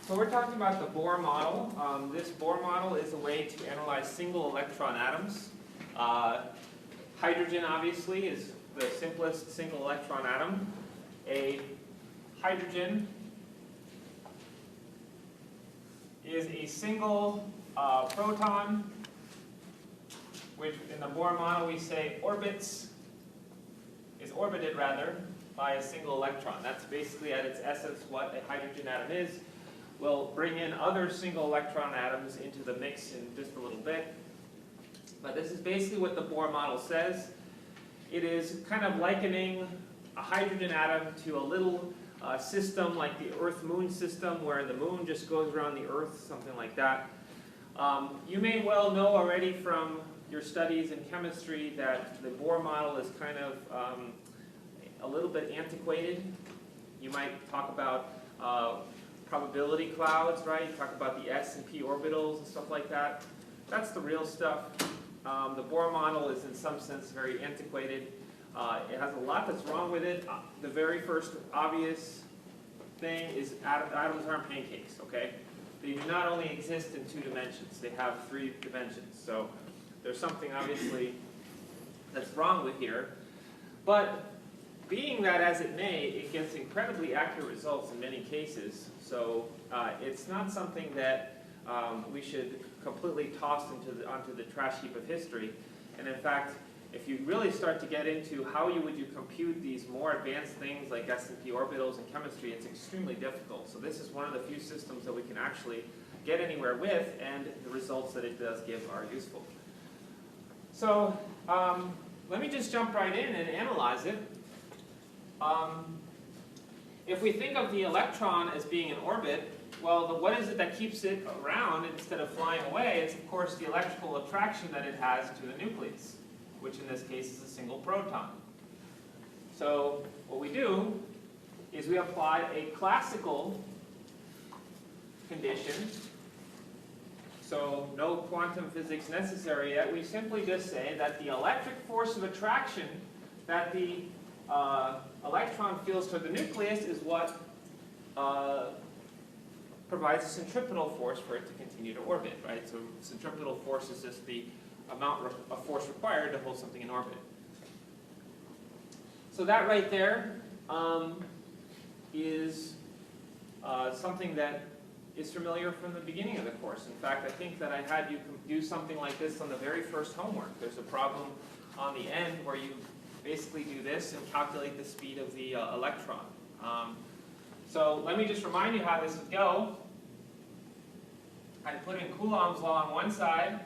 So we're talking about the Bohr model. This Bohr model is a way to analyze single electron atoms. Hydrogen, obviously, is the simplest single electron atom. A hydrogen is a single proton, which in the Bohr model we say is orbited by a single electron. That's basically at its essence what a hydrogen atom is. We'll bring in other single electron atoms into the mix in just a little bit. But this is basically what the Bohr model says. It is kind of likening a hydrogen atom to a little system like the Earth-Moon system, where the moon just goes around the Earth, something like that. You may well know already from your studies in chemistry that the Bohr model is kind of a little bit antiquated. You might talk about probability clouds, right? You talk about the S and P orbitals and stuff like that. That's the real stuff. The Bohr model is in some sense very antiquated. It has a lot that's wrong with it. The very first obvious thing is atoms aren't pancakes, okay? They do not only exist in 2 dimensions, they have 3 dimensions. So there's something obviously that's wrong with here. But being that as it may, it gets incredibly accurate results in many cases. So it's not something that we should completely toss onto the trash heap of history. And in fact, if you really start to get into how would you compute these more advanced things like S&P orbitals in chemistry, it's extremely difficult. So this is one of the few systems that we can actually get anywhere with, and the results that it does give are useful. So let me just jump right in and analyze it. If we think of the electron as being in orbit, well, what is it that keeps it around instead of flying away? It's, of course, the electrical attraction that it has to the nucleus, which in this case is a single proton. So what we do is we apply a classical condition. So no quantum physics necessary yet. We simply just say that the electric force of attraction that the electron feels toward the nucleus is what provides a centripetal force for it to continue to orbit, right? So centripetal force is just the amount of force required to hold something in orbit. So that right there is something that is familiar from the beginning of the course. In fact, I think that I had you do something like this on the very first homework. There's a problem on the end where you basically do this and calculate the speed of the electron. So let me just remind you how this would go. I'd put in Coulomb's law on one side,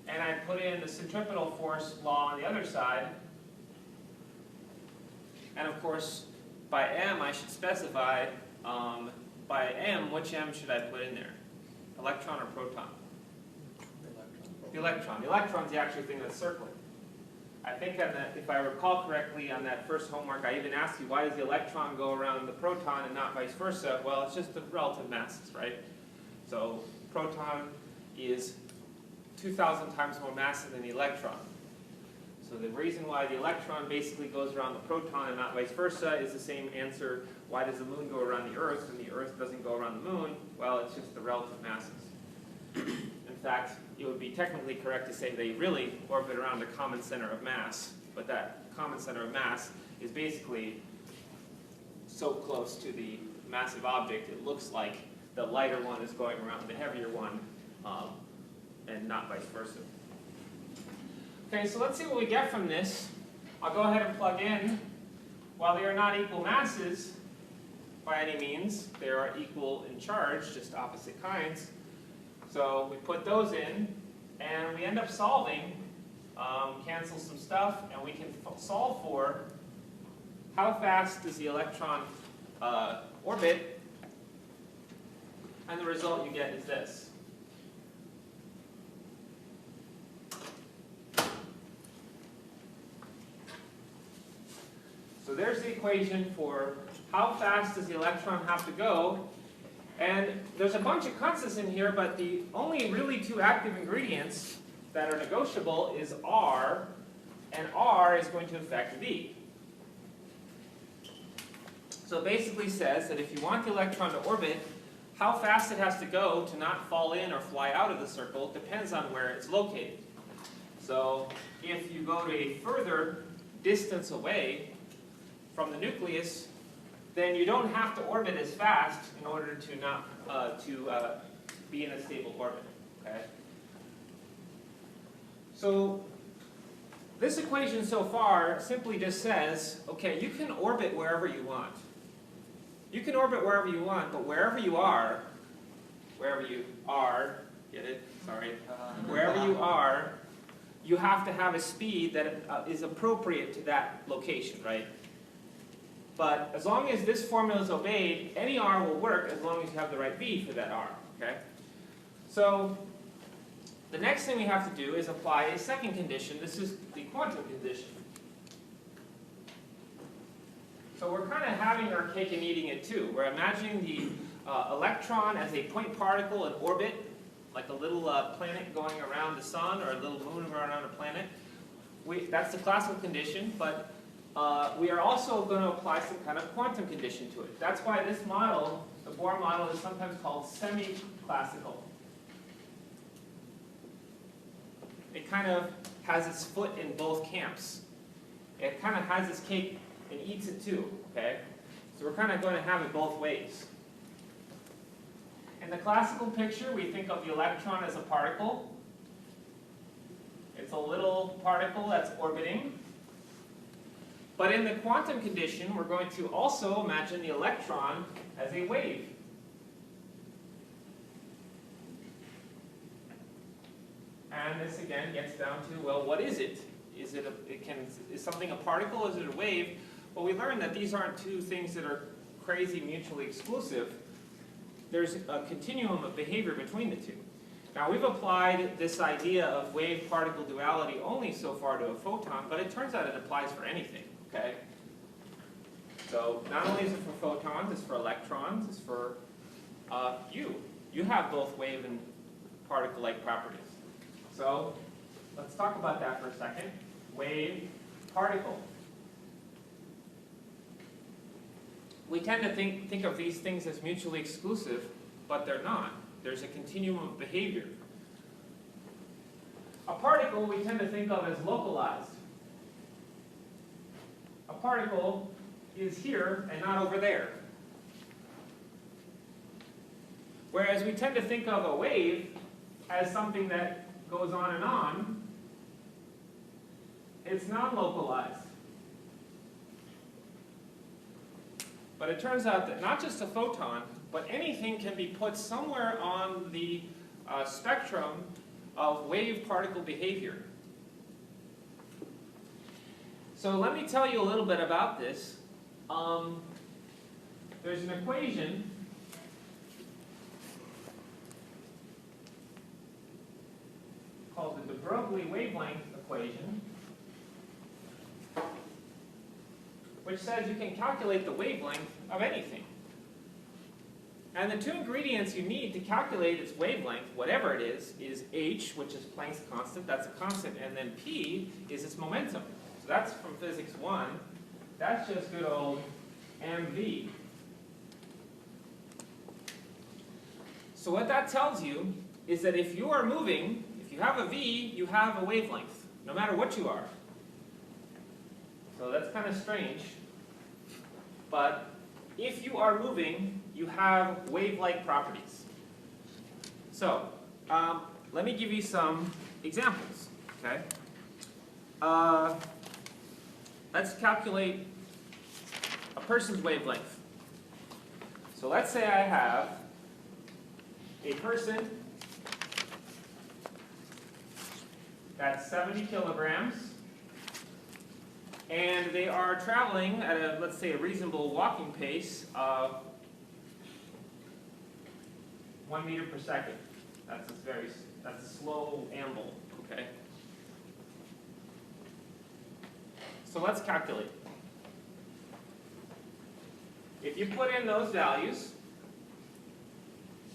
and I'd put in the centripetal force law on the other side. And of course, by m, I should specify, by m, which m should I put in there? Electron or proton? The electron. The electron's the actual thing that's circling. I think if I recall correctly on that first homework, I even asked you, why does the electron go around the proton and not vice versa? Well, it's just the relative masses, right? So proton is 2,000 times more massive than the electron. So the reason why the electron basically goes around the proton and not vice versa is the same answer. Why does the moon go around the Earth and the Earth doesn't go around the moon? Well, it's just the relative masses. In fact, it would be technically correct to say they really orbit around the common center of mass, but that common center of mass is basically so close to the massive object, it looks like the lighter one is going around the heavier one, and not vice versa. Okay, so let's see what we get from this. I'll go ahead and plug in. While they are not equal masses, by any means, they are equal in charge, just opposite kinds. So we put those in, and we end up solving, cancel some stuff, and we can solve for how fast does the electron orbit, and the result you get is this. So there's the equation for how fast does the electron have to go. And there's a bunch of constants in here, but the only really 2 active ingredients that are negotiable is R, and R is going to affect V. So it basically says that if you want the electron to orbit, how fast it has to go to not fall in or fly out of the circle depends on where it's located. So if you go to a further distance away from the nucleus, then you don't have to orbit as fast in order to not be in a stable orbit. Okay? So this equation so far simply just says, okay, you can orbit wherever you want. You can orbit wherever you want, but wherever you are, get it? Sorry. Wherever you are, you have to have a speed that is appropriate to that location, right? But as long as this formula is obeyed, any r will work as long as you have the right v for that r, okay? So the next thing we have to do is apply a second condition. This is the quantum condition. So we're kind of having our cake and eating it too. We're imagining the electron as a point particle in orbit, like a little planet going around the sun or a little moon going around a planet. That's the classical condition, but we are also going to apply some kind of quantum condition to it. That's why this model, the Bohr model, is sometimes called semi-classical. It kind of has its foot in both camps. It kind of has its cake and eats it too, okay? So we're kind of going to have it both ways. In the classical picture, we think of the electron as a particle. It's a little particle that's orbiting. But in the quantum condition, we're going to also imagine the electron as a wave. And this again gets down to, well, what is it? Is something a particle? Is it a wave? Well, we learned that these aren't two things that are crazy mutually exclusive. There's a continuum of behavior between the two. Now, we've applied this idea of wave-particle duality only so far to a photon, but it turns out it applies for anything, okay? So not only is it for photons, it's for electrons, it's for you. You have both wave and particle-like properties. So let's talk about that for a second. Wave, particle. We tend to think of these things as mutually exclusive, but they're not. There's a continuum of behavior. A particle we tend to think of as localized. A particle is here and not over there. Whereas we tend to think of a wave as something that goes on and on. It's non-localized. But it turns out that not just a photon, but anything can be put somewhere on the spectrum of wave-particle behavior. So let me tell you a little bit about this. There's an equation called the de Broglie wavelength equation, which says you can calculate the wavelength of anything. And the two ingredients you need to calculate its wavelength, whatever it is h, which is Planck's constant, that's a constant, and then p is its momentum. So that's from physics 1. That's just good old mv. So what that tells you is that if you are moving, if you have a v, you have a wavelength, no matter what you are. So that's kind of strange. But if you are moving, you have wave-like properties. So let me give you some examples. Okay. Let's calculate a person's wavelength. So let's say I have a person that's 70 kilograms. And they are traveling at a, let's say, a reasonable walking pace of 1 meter per second. That's a slow amble, okay? So let's calculate. If you put in those values,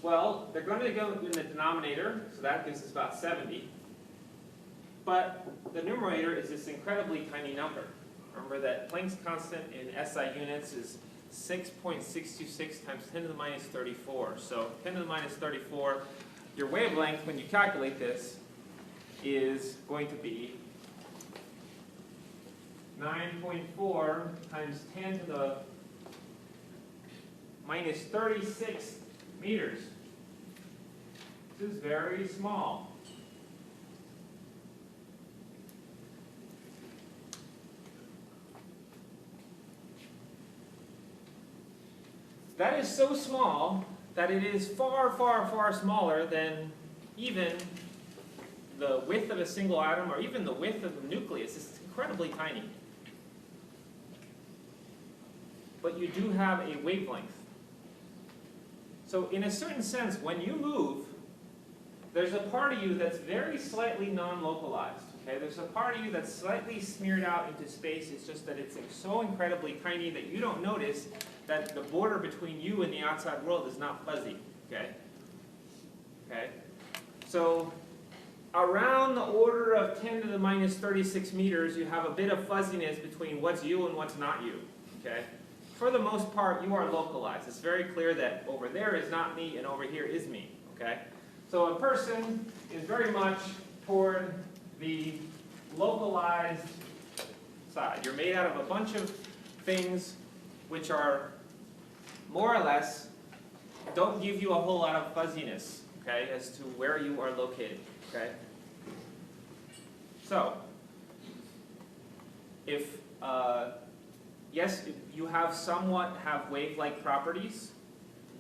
well, they're going to go in the denominator, so that gives us about 70. But the numerator is this incredibly tiny number. Remember that Planck's constant in SI units is 6.626 times 10 to the minus 34. So 10 to the minus 34, your wavelength, when you calculate this, is going to be 9.4 times 10 to the minus 36 meters. This is very small. That is so small that it is far, far, far smaller than even the width of a single atom or even the width of the nucleus. It's incredibly tiny. But you do have a wavelength. So in a certain sense, when you move, there's a part of you that's very slightly non-localized. Okay? There's a part of you that's slightly smeared out into space. It's just that it's so incredibly tiny that you don't notice that the border between you and the outside world is not fuzzy. Okay? Okay? So around the order of 10 to the minus 36 meters, you have a bit of fuzziness between what's you and what's not you. Okay? For the most part, you are localized. It's very clear that over there is not me and over here is me. Okay? So a person is very much toward the localized side. You're made out of a bunch of things which are more or less don't give you a whole lot of fuzziness, okay, as to where you are located. Okay? So, if yes, you have somewhat have wave-like properties,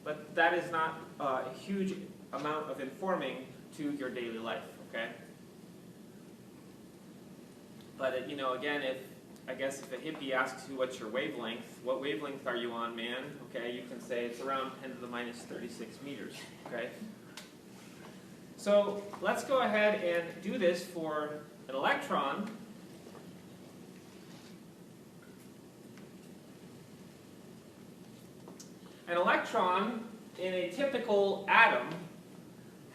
but that is not a huge amount of informing to your daily life. Okay? But you know, again, I guess if a hippie asks you what's your wavelength, what wavelength are you on, man? Okay, you can say it's around 10 to the minus 36 meters. Okay? So let's go ahead and do this for an electron. An electron in a typical atom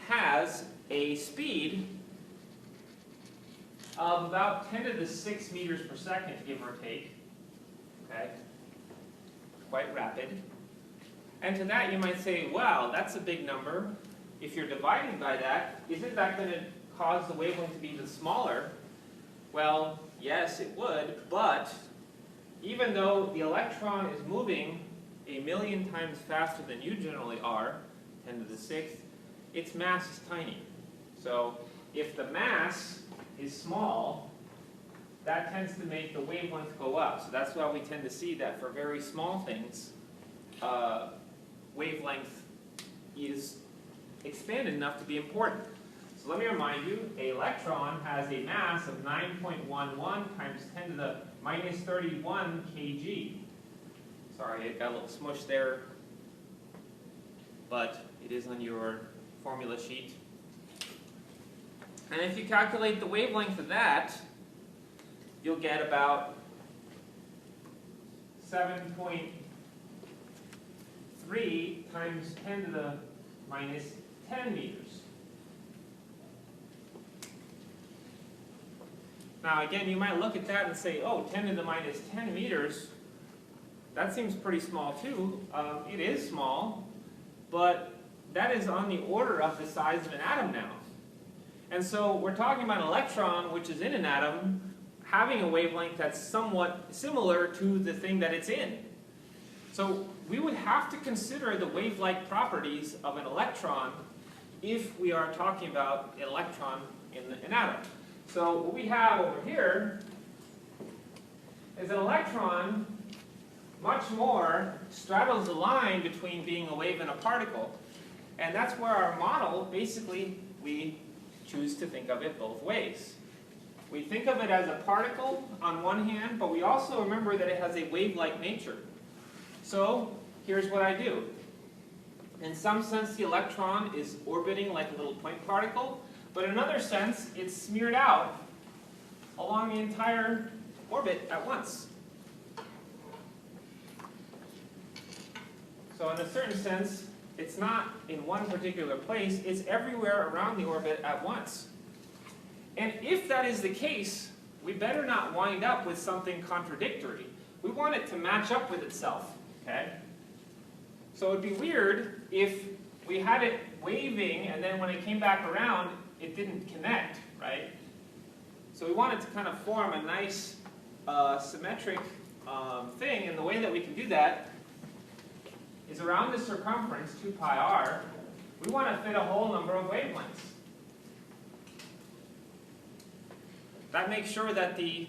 has a speed of about 10 to the 6 meters per second, give or take. Okay? Quite rapid. And to that you might say, wow, that's a big number. If you're dividing by that, isn't that going to cause the wavelength to be even smaller? Well, yes, it would, but even though the electron is moving 1,000,000 times faster than you generally are, 10 to the 6th, its mass is tiny. So if the mass is small, that tends to make the wavelength go up. So that's why we tend to see that for very small things, wavelength is expanded enough to be important. So let me remind you, an electron has a mass of 9.11 times 10 to the minus 31 kg. Sorry, it got a little smushed there, but it is on your formula sheet. And if you calculate the wavelength of that, you'll get about 7.3 times 10 to the minus 10 meters. Now again, you might look at that and say, oh, 10 to the minus 10 meters, that seems pretty small too. It is small, but that is on the order of the size of an atom now. And so we're talking about an electron, which is in an atom, having a wavelength that's somewhat similar to the thing that it's in. So we would have to consider the wave-like properties of an electron if we are talking about an electron in an atom. So what we have over here is an electron much more straddles the line between being a wave and a particle. And that's where our model, basically, we choose to think of it both ways. We think of it as a particle on one hand, but we also remember that it has a wave-like nature. So here's what I do. In some sense, the electron is orbiting like a little point particle, but in another sense, it's smeared out along the entire orbit at once. So in a certain sense, it's not in one particular place, it's everywhere around the orbit at once. And if that is the case, we better not wind up with something contradictory. We want it to match up with itself. Okay? So it would be weird if we had it waving and then when it came back around, it didn't connect, right? So we wanted to kind of form a nice symmetric thing, and the way that we can do that is around the circumference, 2 pi r, we want to fit a whole number of wavelengths. That makes sure that the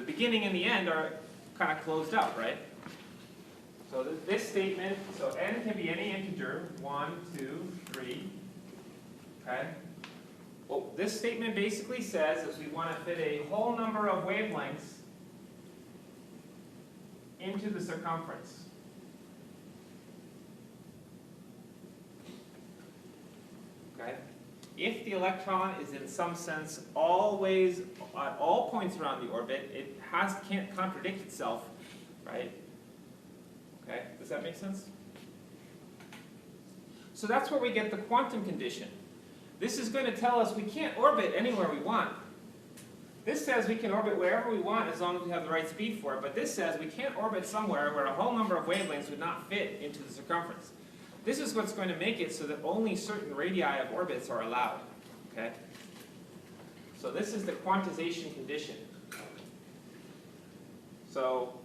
beginning and the end are kind of closed up, right? So this statement, so n can be any integer, 1, 2, 3, okay? Well, this statement basically says is we want to fit a whole number of wavelengths into the circumference. Okay? If the electron is in some sense always at all points around the orbit, it can't contradict itself, right? Okay, does that make sense? So that's where we get the quantum condition. This is going to tell us we can't orbit anywhere we want. This says we can orbit wherever we want as long as we have the right speed for it, but this says we can't orbit somewhere where a whole number of wavelengths would not fit into the circumference. This is what's going to make it so that only certain radii of orbits are allowed. Okay? So this is the quantization condition. So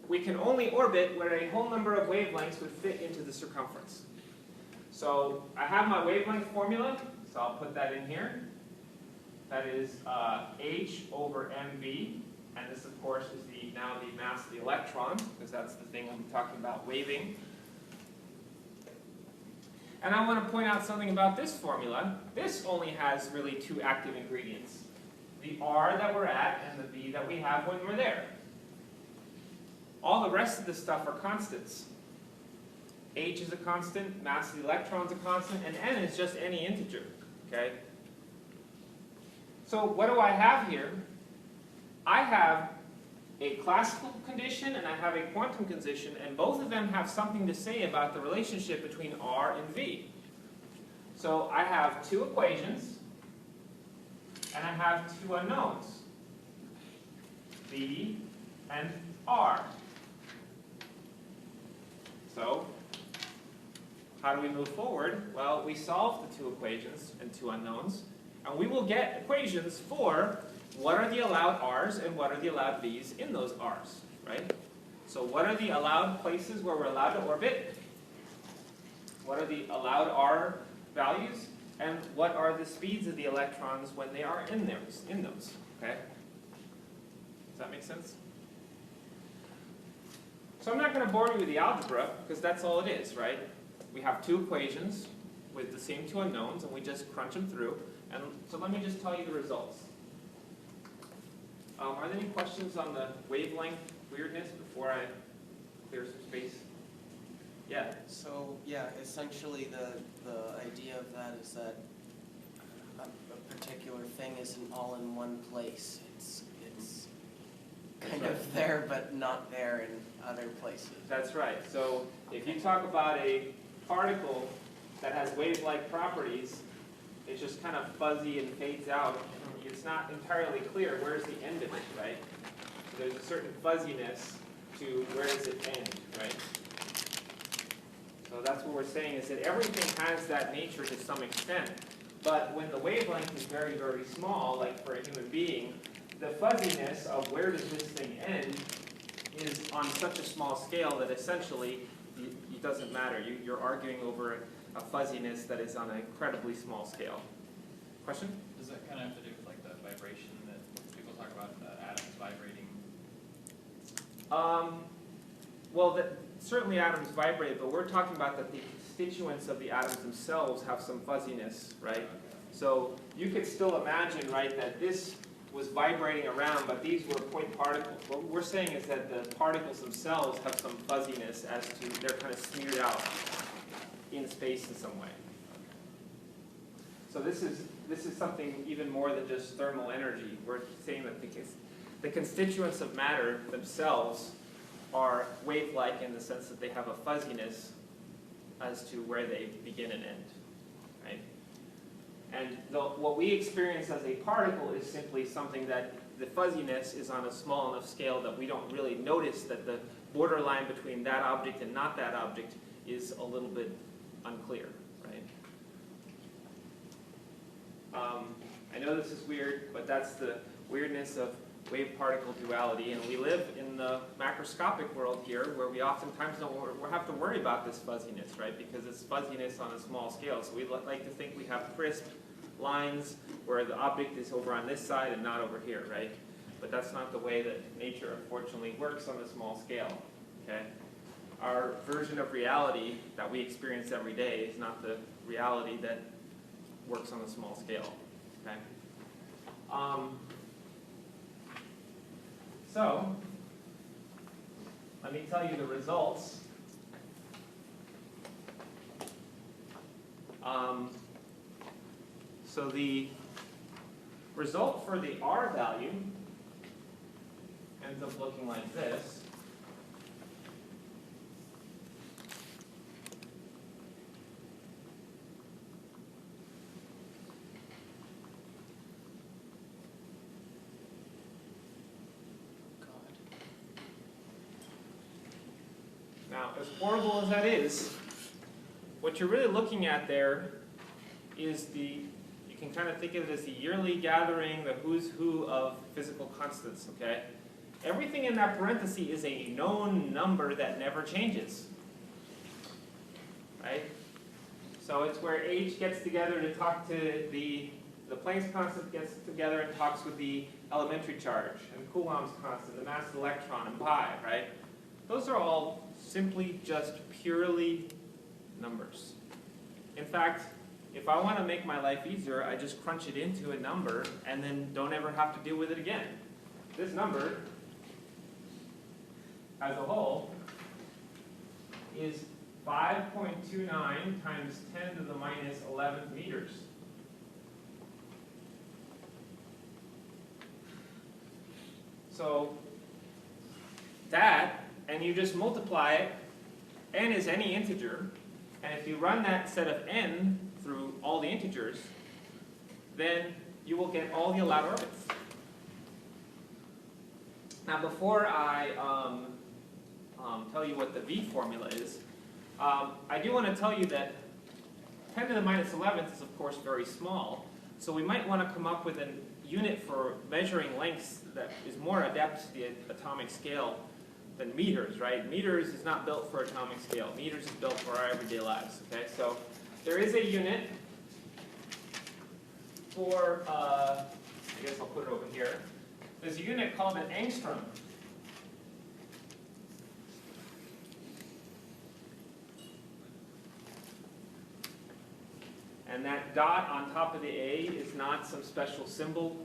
we can only orbit where a whole number of wavelengths would fit into the circumference. So I have my wavelength formula, so I'll put that in here. That is h over mv, and this of course is now the mass of the electron, because that's the thing I'm talking about waving. And I want to point out something about this formula. This only has really 2 active ingredients. The r that we're at and the v that we have when we're there. All the rest of this stuff are constants. H is a constant, mass of the electron is a constant, and n is just any integer. Okay? So what do I have here? I have a classical condition and I have a quantum condition, and both of them have something to say about the relationship between r and v. So I have 2 equations, and I have 2 unknowns, v and r. So how do we move forward? Well, we solve the 2 equations and 2 unknowns, and we will get equations for what are the allowed r's and what are the allowed v's in those r's, right? So what are the allowed places where we're allowed to orbit? What are the allowed r values? And what are the speeds of the electrons when they are in those, okay? Does that make sense? So I'm not going to bore you with the algebra, because that's all it is, right? We have 2 equations with the same 2 unknowns, and we just crunch them through. And so let me just tell you the results. Are there any questions on the wavelength weirdness before I clear some space? Yeah. So yeah, essentially the idea of that is that a particular thing isn't all in one place. It's kind of there, but not there in other places. That's right. So if you talk about a particle that has wave-like properties, it's just kind of fuzzy and fades out. It's not entirely clear where's the end of it, right? So there's a certain fuzziness to where does it end, right? So that's what we're saying, is that everything has that nature to some extent. But when the wavelength is very, very small, like for a human being, the fuzziness of where does this thing end is on such a small scale that essentially it doesn't matter. You're arguing over a fuzziness that is on an incredibly small scale. Question? Does that kind of have to do with like the vibration that people talk about, atoms vibrating? Well, certainly atoms vibrate, but we're talking about that the constituents of the atoms themselves have some fuzziness, right? Okay. So you could still imagine, right, that this was vibrating around, but these were point particles. What we're saying is that the particles themselves have some fuzziness as to they're kind of smeared out in space in some way. So this is something even more than just thermal energy. We're saying that the constituents of matter themselves are wave-like in the sense that they have a fuzziness as to where they begin and end, right? And what we experience as a particle is simply something that the fuzziness is on a small enough scale that we don't really notice that the borderline between that object and not that object is a little bit unclear, right? I know this is weird, but that's the weirdness of wave-particle duality, and we live in the macroscopic world here where we oftentimes don't have to worry about this fuzziness, right? Because it's fuzziness on a small scale. So we like to think we have crisp lines where the object is over on this side and not over here, right? But that's not the way that nature, unfortunately, works on a small scale, okay? Our version of reality that we experience every day is not the reality that works on a small scale, okay? So, let me tell you the results. So the result for the R value ends up looking like this. Now, as horrible as that is, what you're really looking at there is you can kind of think of it as the yearly gathering, the who's who of physical constants, okay? Everything in that parenthesis is a known number that never changes, right? So it's where H gets together to talk to the Planck's constant gets together and talks with the elementary charge, and Coulomb's constant, the mass of the electron, and pi, right? Those are all simply just purely numbers. In fact, if I want to make my life easier, I just crunch it into a number and then don't ever have to deal with it again. This number, as a whole, is 5.29 times 10 to the minus 11th meters. So that, and you just multiply it, n is any integer, and if you run that set of n through all the integers, then you will get all the allowed orbits. Now before I tell you what the V formula is, I do want to tell you that 10 to the minus 11th is of course very small, so we might want to come up with a unit for measuring lengths that is more adept to the atomic scale than meters, right? Meters is not built for atomic scale. Meters is built for our everyday lives, okay? So there is a unit for, I guess I'll put it over here. There's a unit called an angstrom. And that dot on top of the A is not some special symbol.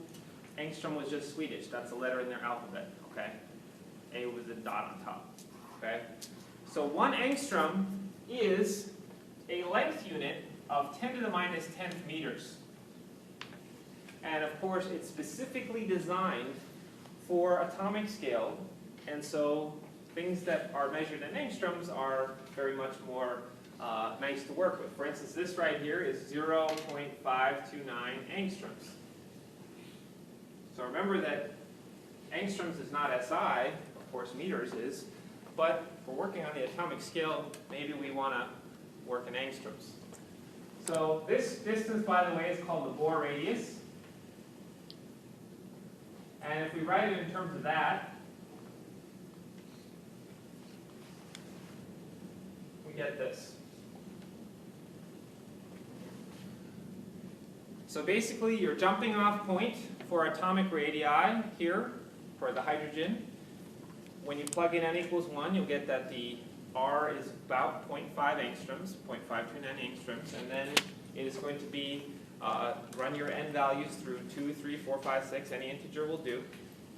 Angstrom was just Swedish. That's a letter in their alphabet, okay? A was a dot on top, okay? So 1 angstrom is a length unit of 10 to the minus 10th meters. And of course, it's specifically designed for atomic scale, and so things that are measured in angstroms are very much more nice to work with. For instance, this right here is 0.529 angstroms. So remember that angstroms is not SI, of course meters is, but for working on the atomic scale, maybe we want to work in angstroms. So this distance, by the way, is called the Bohr radius. And if we write it in terms of that, we get this. So basically, your jumping off point for atomic radii here, for the hydrogen, when you plug in n equals 1, you'll get that the R is about 0.5 angstroms, 0.529 angstroms, and then it is going to be, run your n values through 2, 3, 4, 5, 6, any integer will do,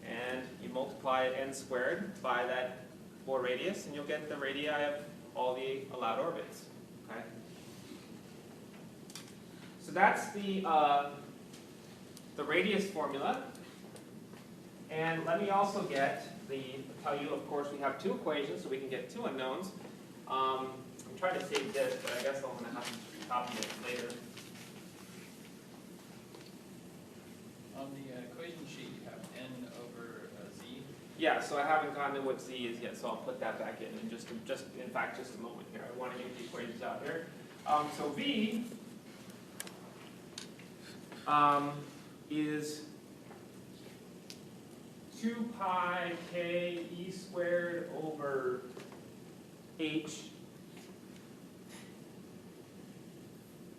and you multiply n squared by that Bohr radius, and you'll get the radii of all the allowed orbits, okay? So that's the radius formula. And let me also tell you, of course, we have 2 equations, so we can get 2 unknowns. I'm trying to save this, but I guess I'm going to have to copy it later. On the equation sheet, you have n Yeah, so I haven't gotten to what Z is yet, so I'll put that back in just in fact, just a moment here. I want to get the equations out here. So V is 2 pi k e squared over h.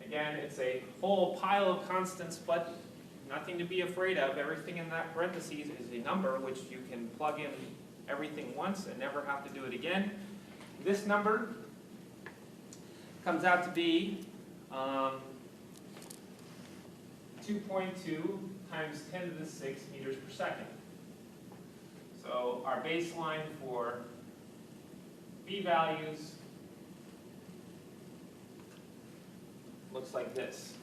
Again, it's a whole pile of constants, but nothing to be afraid of. Everything in that parentheses is a number which you can plug in everything once and never have to do it again. This number comes out to be 2.2 times 10 to the 6 meters per second. So our baseline for V values looks like this.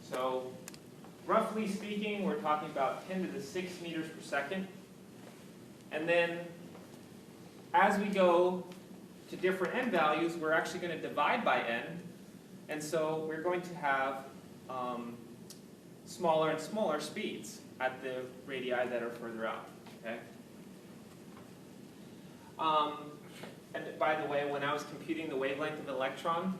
So roughly speaking, we're talking about 10 to the 6 meters per second. And then as we go to different n values, we're actually going to divide by n. And so we're going to have smaller and smaller speeds at the radii that are further out. Okay? And by the way, when I was computing the wavelength of an electron,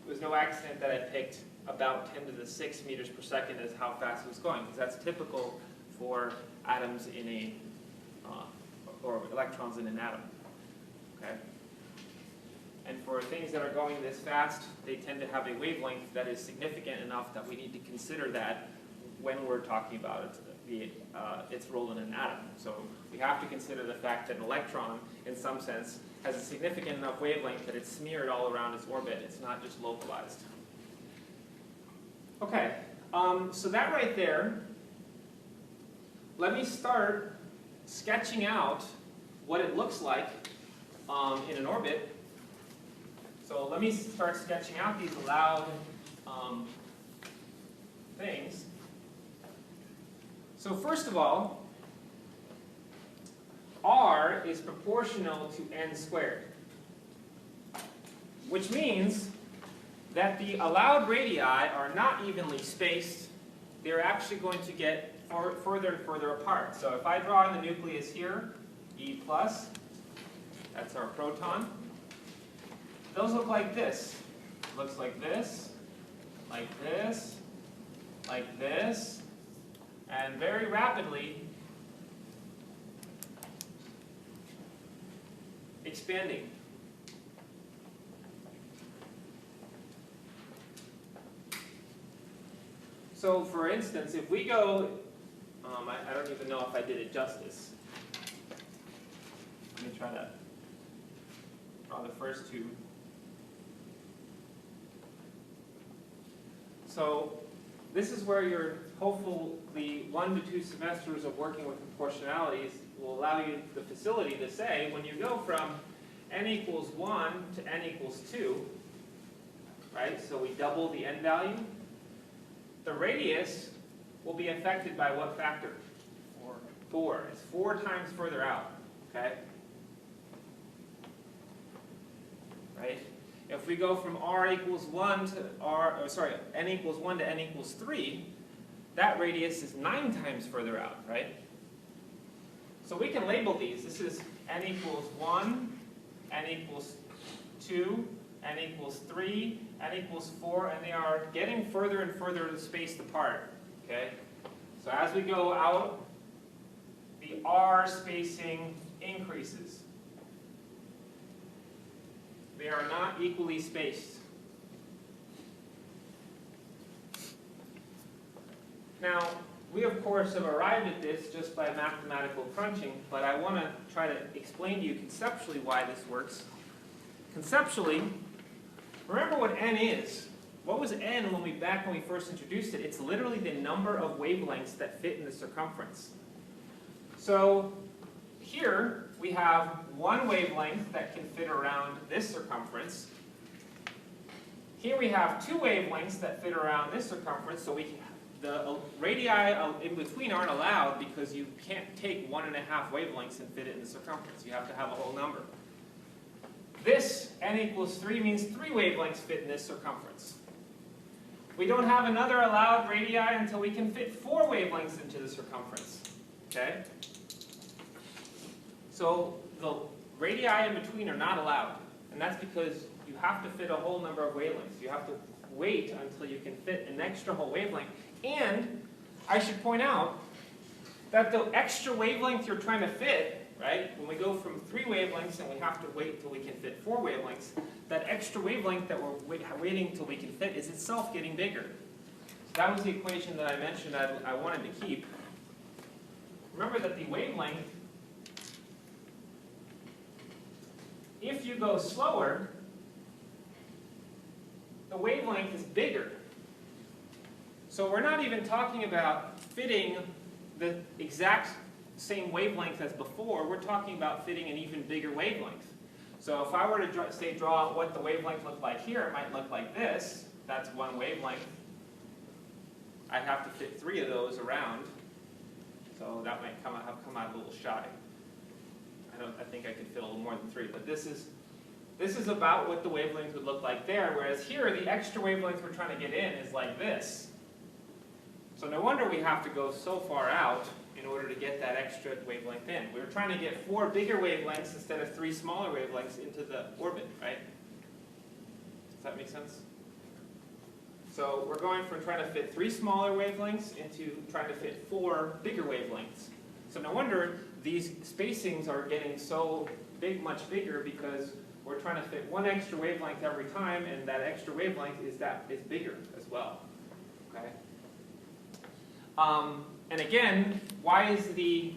it was no accident that I picked about 10 to the 6 meters per second as how fast it was going, because that's typical for atoms in a, or electrons in an atom. Okay? And for things that are going this fast, they tend to have a wavelength that is significant enough that we need to consider that when we're talking about its role in an atom. So we have to consider the fact that an electron, in some sense, has a significant enough wavelength that it's smeared all around its orbit. It's not just localized. Okay, so that right there, let me start sketching out what it looks like in an orbit. So let me start sketching out these allowed things. So first of all, R is proportional to n squared, which means that the allowed radii are not evenly spaced. They're actually going to get further and further apart. So if I draw in the nucleus here, E+, that's our proton. Those look like this. Looks like this, like this, like this, and very rapidly expanding. So for instance, if we go, I don't even know if I did it justice. Let me try to draw the first two. So this is where your hopefully 1 to 2 semesters of working with proportionalities will allow you the facility to say, when you go from n equals 1 to n equals 2, right? So we double the n value. The radius will be affected by what factor? 4. 4. It's 4 times further out, okay? Right? If we go from r equals 1 to n equals 1 to n equals 3, that radius is 9 times further out, right? So we can label these. This is n equals 1, n equals 2, n equals 3, n equals 4, and they are getting further and further spaced apart, okay? So as we go out, the r spacing increases. They are not equally spaced. Now, we of course have arrived at this just by mathematical crunching, but I want to try to explain to you conceptually why this works. Conceptually, remember what n is. What was n when we first introduced it? It's literally the number of wavelengths that fit in the circumference. So here we have one wavelength that can fit around this circumference. Here we have 2 wavelengths that fit around this circumference, so the radii in between aren't allowed because you can't take 1.5 wavelengths and fit it in the circumference. You have to have a whole number. This n equals 3 means 3 wavelengths fit in this circumference. we don't have another allowed radii until we can fit 4 wavelengths into the circumference. Okay? So the radii in between are not allowed. And that's because you have to fit a whole number of wavelengths. You have to wait until you can fit an extra whole wavelength. And I should point out that the extra wavelength you're trying to fit, right, when we go from 3 wavelengths and we have to wait until we can fit 4 wavelengths, that extra wavelength that we're waiting until we can fit is itself getting bigger. So that was the equation that I mentioned I wanted to keep. Remember that the wavelength, if you go slower, the wavelength is bigger. So we're not even talking about fitting the exact same wavelength as before. We're talking about fitting an even bigger wavelength. So if I were to draw what the wavelength looked like here, it might look like this. That's one wavelength. I'd have to fit 3 of those around. So that might have come out a little shy. I think I could fit a little more than 3, but this is about what the wavelength would look like there, whereas here the extra wavelength we're trying to get in is like this. So no wonder we have to go so far out in order to get that extra wavelength in. We were trying to get 4 bigger wavelengths instead of 3 smaller wavelengths into the orbit, right? Does that make sense? So we're going from trying to fit 3 smaller wavelengths into trying to fit 4 bigger wavelengths. So no wonder these spacings are getting so big, much bigger, because we're trying to fit 1 extra wavelength every time, and that extra wavelength is bigger as well. Okay. And again, why is the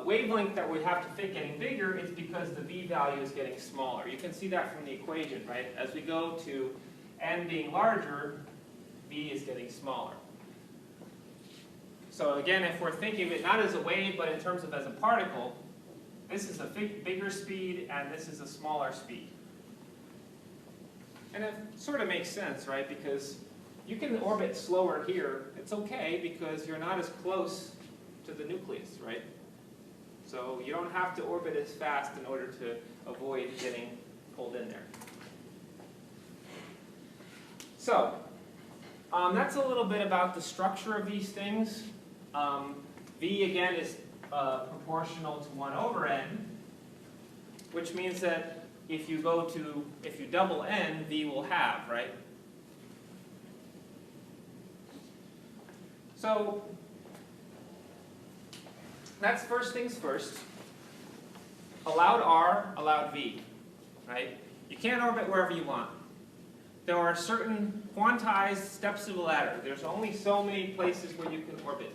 wavelength that we have to fit getting bigger? It's because the V value is getting smaller. You can see that from the equation, right? As we go to n being larger, V is getting smaller. So again, if we're thinking of it not as a wave, but in terms of as a particle, this is a bigger speed and this is a smaller speed. And it sort of makes sense, right? Because you can orbit slower here. It's okay because you're not as close to the nucleus, right? So you don't have to orbit as fast in order to avoid getting pulled in there. So that's a little bit about the structure of these things. V again is proportional to 1 over n, which means that if you double n, V will halve, right? So that's first things first. Allowed R, allowed V, right? You can't orbit wherever you want. There are certain quantized steps of the ladder. There's only so many places where you can orbit.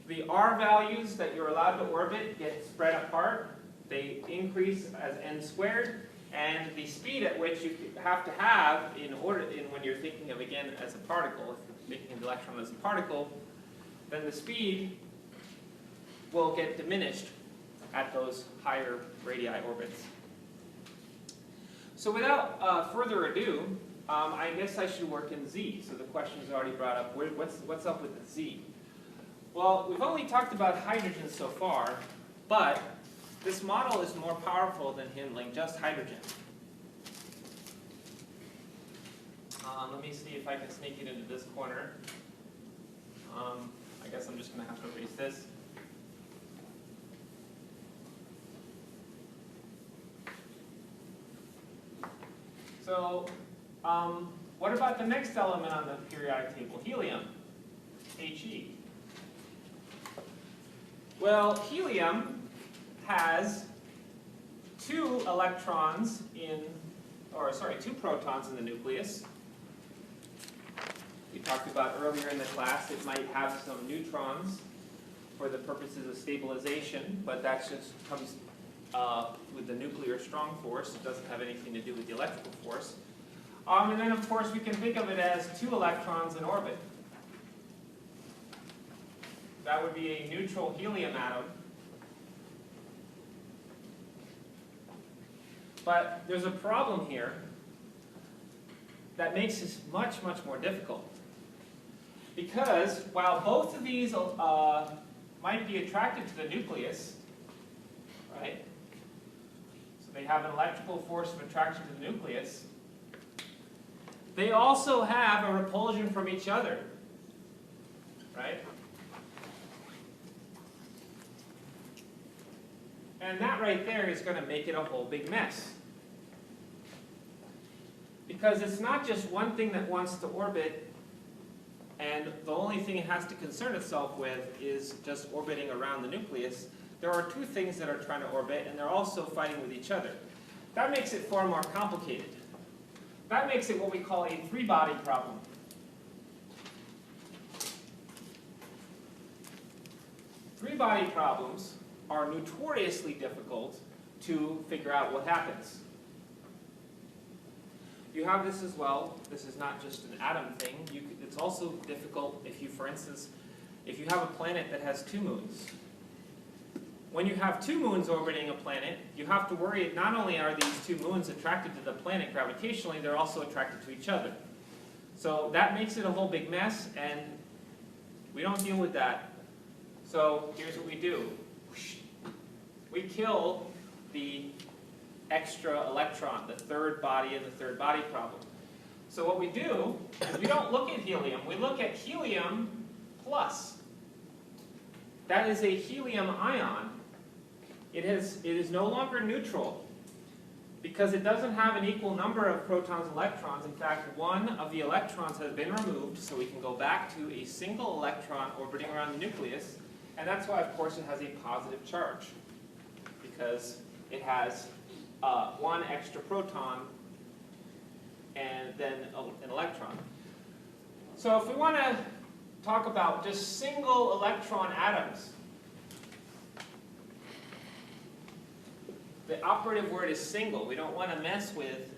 The R values that you're allowed to orbit get spread apart. They increase as n squared. And the speed at which you have to have when you're thinking of, again, as a particle, if you're thinking of the electron as a particle, then the speed will get diminished at those higher radii orbits. So without further ado, I guess I should work in Z. So the question is already brought up, what's up with the Z? Well, we've only talked about hydrogen so far, but this model is more powerful than handling just hydrogen. Let me see if I can sneak it into this corner. I guess I'm just going to have to erase this. So what about the next element on the periodic table, helium, He? Well, helium has 2 protons in the nucleus. We talked about earlier in the class it might have some neutrons for the purposes of stabilization, but that just comes with the nuclear strong force. It doesn't have anything to do with the electrical force. And then, of course, we can think of it as 2 electrons in orbit. That would be a neutral helium atom. But there's a problem here that makes this much, much more difficult. Because while both of these might be attracted to the nucleus, right? So they have an electrical force of attraction to the nucleus. they also have a repulsion from each other, right? And that right there is going to make it a whole big mess. Because it's not just one thing that wants to orbit, and the only thing it has to concern itself with is just orbiting around the nucleus. There are two things that are trying to orbit, and they're also fighting with each other. That makes it far more complicated. That makes it what we call a three-body problem. Three-body problems are notoriously difficult to figure out what happens. You have this as well. This is not just an atom thing. It's also difficult if you, for instance, if you have a planet that has two moons. When you have two moons orbiting a planet, you have to worry not only are these two moons attracted to the planet gravitationally, they're also attracted to each other. So that makes it a whole big mess, and we don't deal with that. So here's what we do. We kill the extra electron, the third body in the third body problem. So what we do is we don't look at helium, we look at helium plus. That is a helium ion. It is no longer neutral because it doesn't have an equal number of protons and electrons. In fact, one of the electrons has been removed, so we can go back to a single electron orbiting around the nucleus. And that's why, of course, it has a positive charge, because it has one extra proton and then an electron. So if we want to talk about just single electron atoms, the operative word is single. We don't want to mess with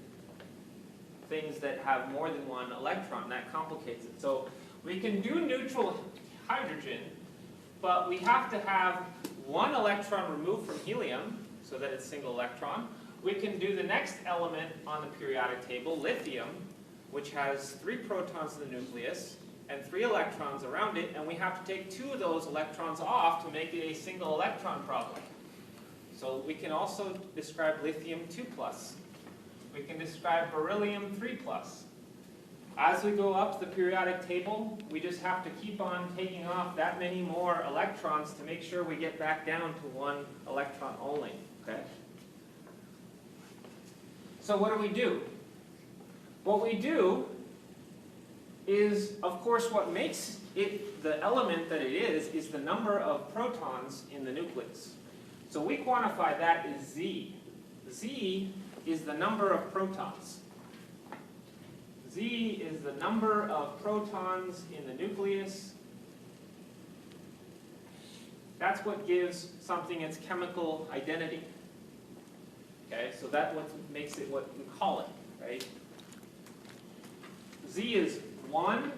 things that have more than one electron. That complicates it. So we can do neutral hydrogen, but we have to have one electron removed from helium so that it's single electron. We can do the next element on the periodic table, lithium, which has 3 protons in the nucleus and 3 electrons around it, and we have to take 2 of those electrons off to make it a single electron problem. So we can also describe lithium 2+. We can describe beryllium 3+. As we go up the periodic table, we just have to keep on taking off that many more electrons to make sure we get back down to 1 electron only. Okay? So what do? What we do is, of course, what makes it the element that it is the number of protons in the nucleus. So we quantify that as Z. Z is the number of protons. Z is the number of protons in the nucleus. That's what gives something its chemical identity. Okay, so that's what makes it what we call it, right? Z is 1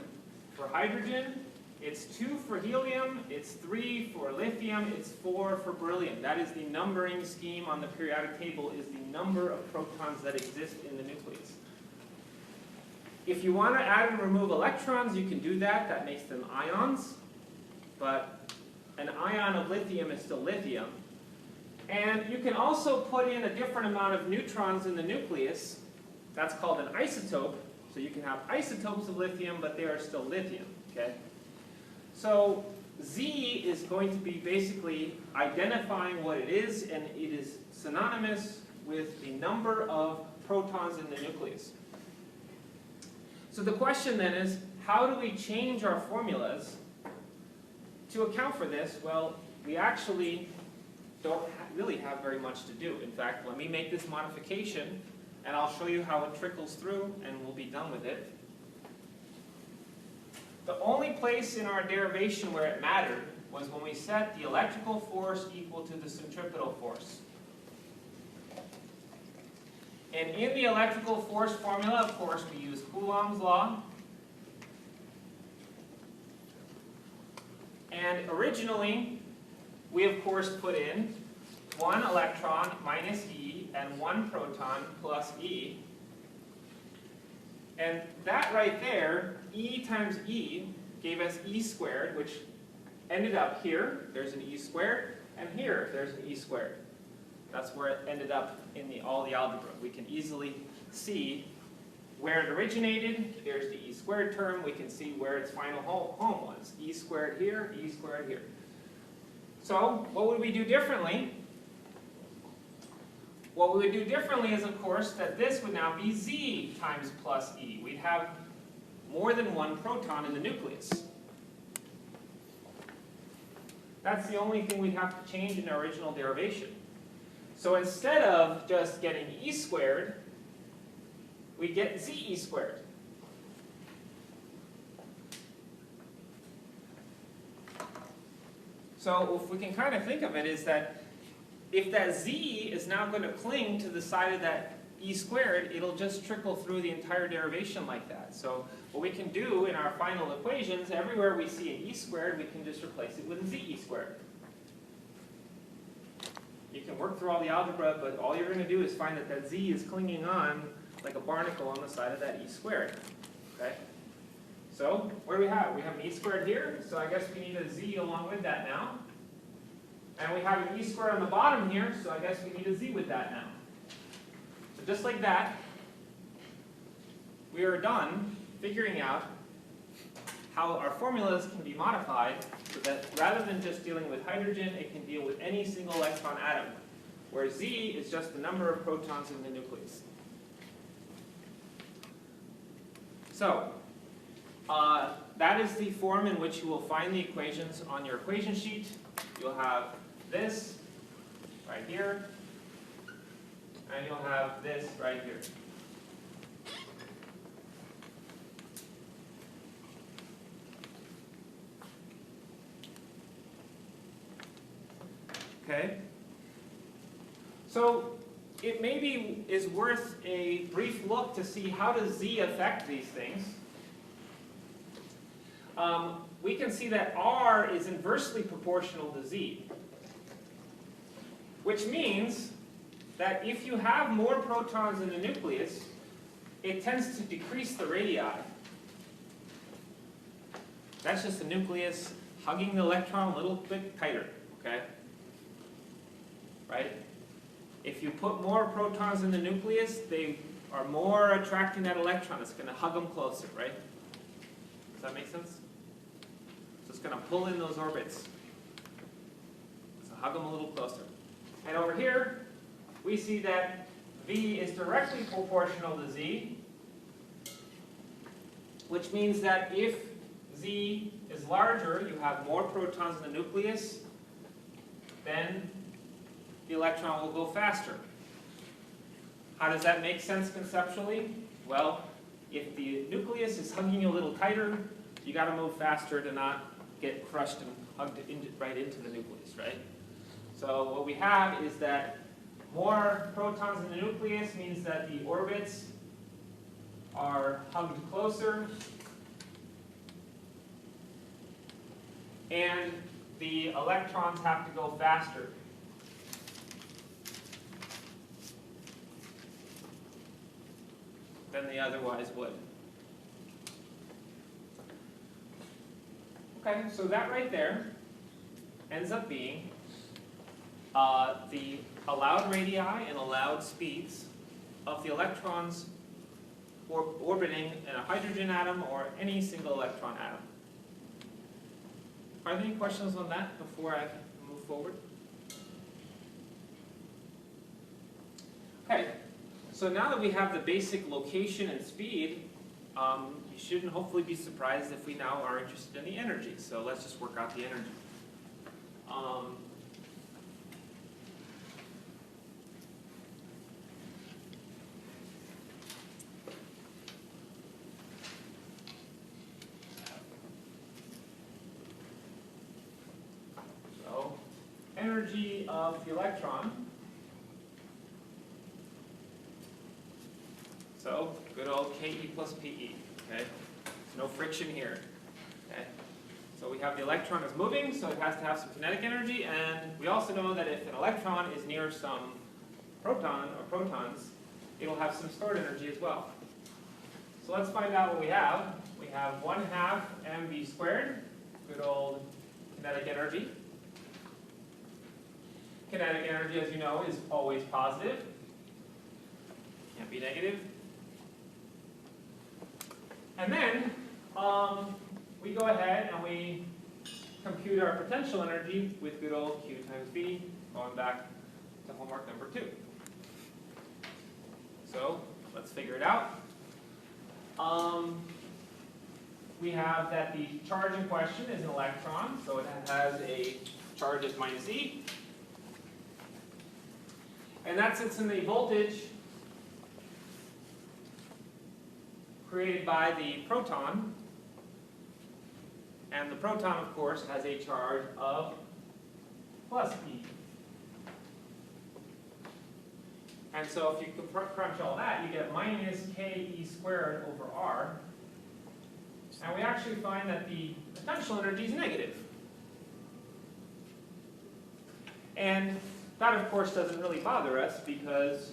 for hydrogen, it's 2 for helium, it's 3 for lithium, it's 4 for beryllium. That is the numbering scheme on the periodic table, is the number of protons that exist in the nucleus. If you want to add and remove electrons, you can do that. That makes them ions. But an ion of lithium is still lithium. And you can also put in a different amount of neutrons in the nucleus. That's called an isotope. So you can have isotopes of lithium, but they are still lithium. Okay? So Z is going to be basically identifying what it is, and it is synonymous with the number of protons in the nucleus. So the question then is, how do we change our formulas to account for this? Well, we actually don't really have very much to do. In fact, let me make this modification, and I'll show you how it trickles through, and we'll be done with it. The only place in our derivation where it mattered was when we set the electrical force equal to the centripetal force. And in the electrical force formula, of course, we use Coulomb's law. And originally, we of course put in 1 electron minus E and 1 proton plus E. And that right there, E times E, gave us E squared, which ended up here. There's an E squared, and here there's an E squared. That's where it ended up in all the algebra. We can easily see where it originated. There's the e squared term. We can see where its final home was. E squared here, e squared here. So what would we do differently? What we would do differently is, of course, that this would now be z times plus e. We'd have more than one proton in the nucleus. That's the only thing we'd have to change in our original derivation. So instead of just getting e squared, we get ze squared. So if we can kind of think of it is that if that z is now going to cling to the side of that e squared, it'll just trickle through the entire derivation like that. So what we can do in our final equations, everywhere we see an e squared, we can just replace it with a ze squared. You can work through all the algebra, but all you're going to do is find that that z is clinging on like a barnacle on the side of that e squared. Okay? So what do we have? We have an e squared here, so I guess we need a z along with that now. And we have an e squared on the bottom here, so I guess we need a z with that now. So just like that, we are done figuring out how our formulas can be modified so that rather than just dealing with hydrogen, it can deal with any single electron atom, where z is just the number of protons in the nucleus. So, that is the form in which you will find the equations on your equation sheet. You'll have this right here, and you'll have this right here. Okay? So it maybe is worth a brief look to see how does z affect these things. We can see that r is inversely proportional to z, which means that if you have more protons in the nucleus, it tends to decrease the radii. That's just the nucleus hugging the electron a little bit tighter, okay? Right? If you put more protons in the nucleus, they are more attracting that electron. It's going to hug them closer, right? Does that make sense? So it's going to pull in those orbits. So hug them a little closer. And over here, we see that V is directly proportional to Z, which means that if Z is larger, you have more protons in the nucleus, then the electron will go faster. How does that make sense conceptually? Well, if the nucleus is hugging you a little tighter, you got to move faster to not get crushed and hugged right into the nucleus, right? So what we have is that more protons in the nucleus means that the orbits are hugged closer, and the electrons have to go faster. Than they otherwise would. Okay, so that right there ends up being the allowed radii and allowed speeds of the electrons orbiting in a hydrogen atom or any single electron atom. Are there any questions on that before I move forward? Okay. So now that we have the basic location and speed, you shouldn't hopefully be surprised if we now are interested in the energy. So let's just work out the energy. So energy of the electron. So, good old Ke plus Pe, okay? There's no friction here, okay? So we have the electron is moving, so it has to have some kinetic energy, and we also know that if an electron is near some proton or protons, it'll have some stored energy as well. So let's find out what we have. We have 1/2 mv squared, good old kinetic energy. Kinetic energy, as you know, is always positive. Can't be negative. And then we go ahead and we compute our potential energy with good old Q times V, going back to homework number 2. So let's figure it out. We have that the charge in question is an electron, so it has a charge as minus E. And that sits in the voltage created by the proton. And the proton, of course, has a charge of plus E. And so if you crunch all that, you get minus KE squared over R. And we actually find that the potential energy is negative. And that, of course, doesn't really bother us because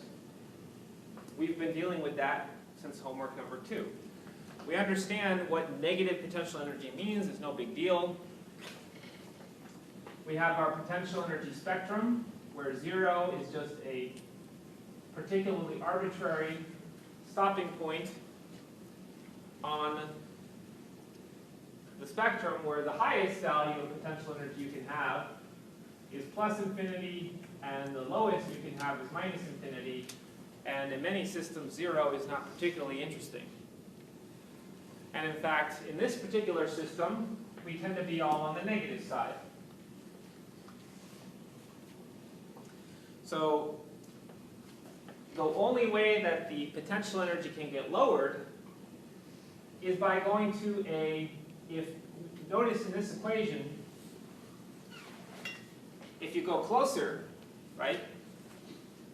we've been dealing with that since homework number 2. We understand what negative potential energy means. It's no big deal. We have our potential energy spectrum, where 0 is just a particularly arbitrary stopping point on the spectrum, where the highest value of potential energy you can have is plus infinity, and the lowest you can have is minus infinity. And in many systems, 0 is not particularly interesting. And in fact, in this particular system, we tend to be all on the negative side. So the only way that the potential energy can get lowered is by going to notice in this equation, if you go closer, right,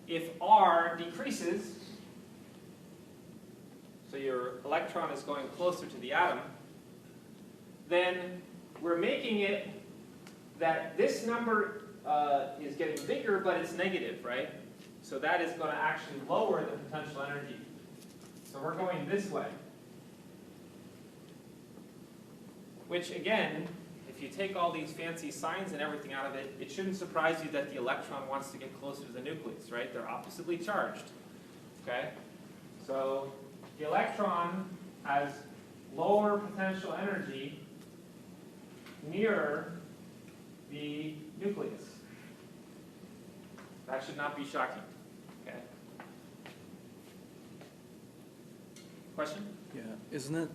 if R decreases, so your electron is going closer to the atom, then we're making it that this number is getting bigger, but it's negative, right? So that is going to actually lower the potential energy. So we're going this way. Which again, if you take all these fancy signs and everything out of it, it shouldn't surprise you that the electron wants to get closer to the nucleus, right? They're oppositely charged, okay? So the electron has lower potential energy nearer the nucleus. That should not be shocking, okay? Question? Yeah, isn't it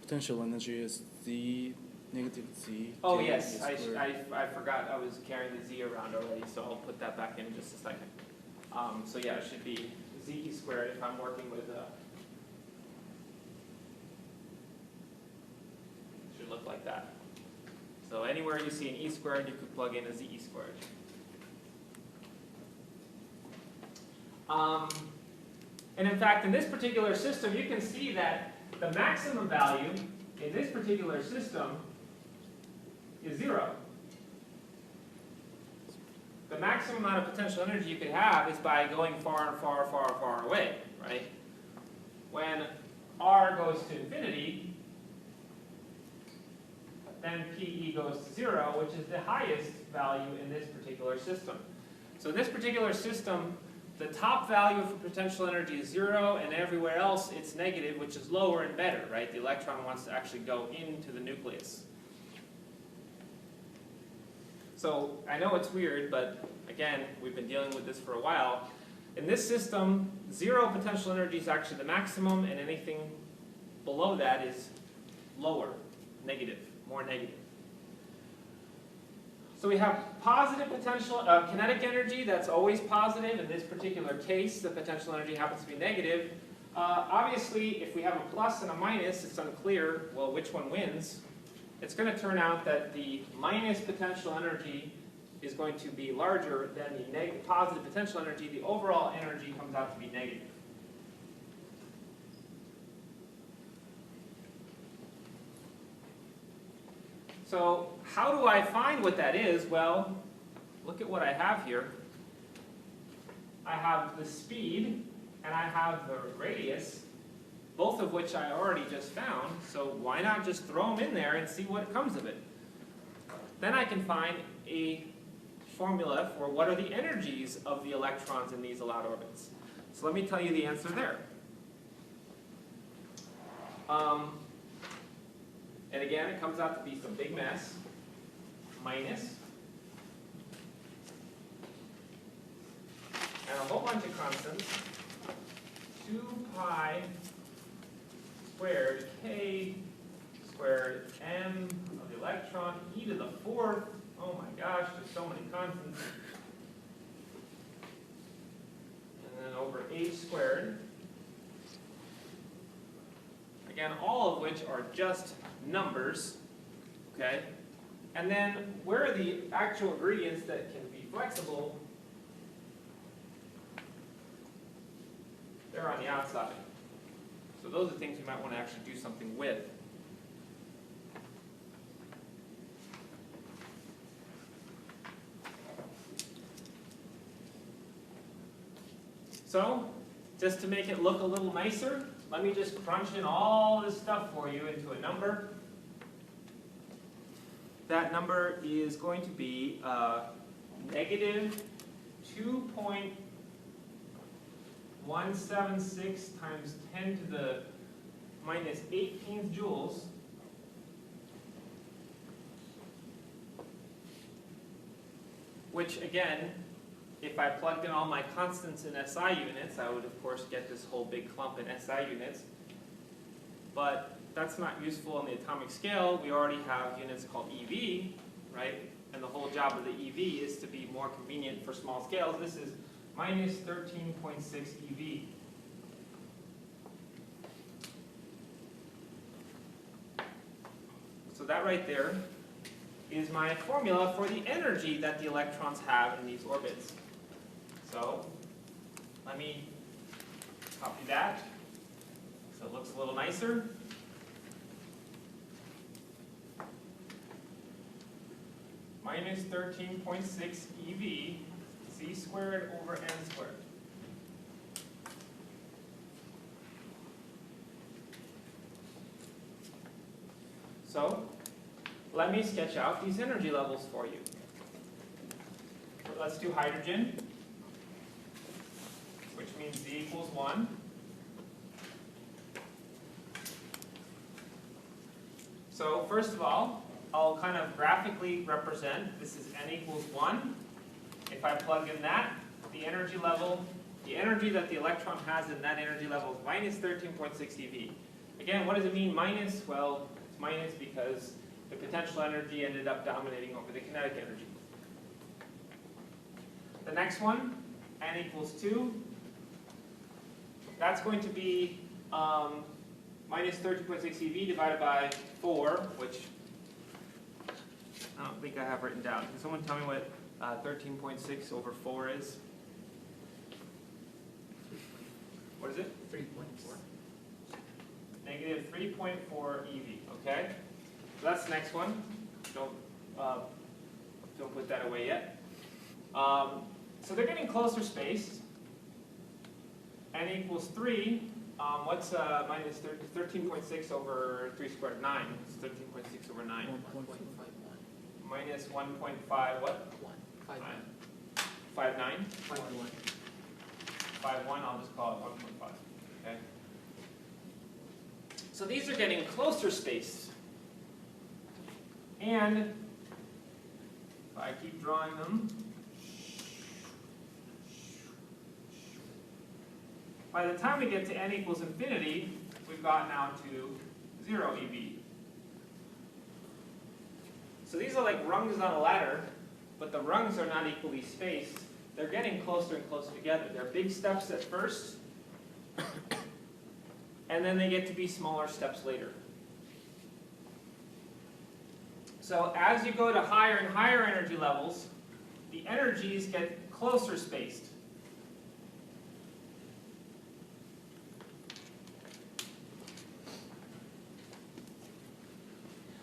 potential energy is Z negative Z? Oh K yes, is I squared. forgot I was carrying the Z around already, so I'll put that back in just a second. So yeah, it should be Z squared if I'm working with should look like that. So anywhere you see an E squared, you could plug in a Z squared. And in fact, in this particular system, you can see that the maximum value in this particular system is 0. The maximum amount of potential energy you could have is by going far and far, far, far away, right? When R goes to infinity, then PE goes to 0, which is the highest value in this particular system. So in this particular system, the top value for potential energy is 0, and everywhere else it's negative, which is lower and better, right? The electron wants to actually go into the nucleus. So I know it's weird, but again, we've been dealing with this for a while. In this system, 0 potential energy is actually the maximum, and anything below that is lower, negative, more negative. So we have positive potential, kinetic energy, that's always positive. In this particular case, the potential energy happens to be negative. Obviously, if we have a plus and a minus, it's unclear, well, which one wins. It's going to turn out that the minus potential energy is going to be larger than the positive potential energy. The overall energy comes out to be negative. So how do I find what that is? Well, look at what I have here. I have the speed and I have the radius, both of which I already just found, so why not just throw them in there and see what comes of it? Then I can find a formula for what are the energies of the electrons in these allowed orbits. So let me tell you the answer there. And again, it comes out to be some big mess. Minus. And a whole bunch of constants. 2 pi squared k squared m of the electron e to the 4th. Oh my gosh, there's so many constants. And then over h squared. Again, all of which are just numbers, okay? And then where are the actual ingredients that can be flexible? They're on the outside. So those are things you might want to actually do something with. So, just to make it look a little nicer, let me just crunch in all this stuff for you into a number. That number is going to be negative 2.176 times 10 to the minus 18th joules. Which again, if I plugged in all my constants in SI units, I would of course get this whole big clump in SI units. But that's not useful on the atomic scale. We already have units called EV, right? And the whole job of the EV is to be more convenient for small scales. This is minus 13.6 EV. So that right there is my formula for the energy that the electrons have in these orbits. So let me copy that so it looks a little nicer. Minus 13.6 EV, c squared over n squared. So let me sketch out these energy levels for you. Let's do hydrogen, which means Z equals 1. So first of all, I'll kind of graphically represent, this is n equals 1. If I plug in that, the energy level, the energy that the electron has in that energy level is minus 13.6 eV. Again, what does it mean minus? Well, it's minus because the potential energy ended up dominating over the kinetic energy. The next one, n equals 2. That's going to be minus 13.6 eV divided by 4, which I don't think I have written down. Can someone tell me what 13.6 over 4 is? What is it? 3.4. Negative 3.4 eV, okay? So that's the next one. Don't put that away yet. So they're getting closer spaced. N equals 3. What's minus 13.6 over 3 squared? 9. It's 13.6 over 9. 1.51. Minus 1.5 what? 1. 5.9? 5.1. 5.1, I'll just call it 1.5. Okay? So these are getting closer spaced. And if I keep drawing them, by the time we get to n equals infinity, we've gotten out to 0 eV. So these are like rungs on a ladder, but the rungs are not equally spaced. They're getting closer and closer together. They're big steps at first, and then they get to be smaller steps later. So as you go to higher and higher energy levels, the energies get closer spaced.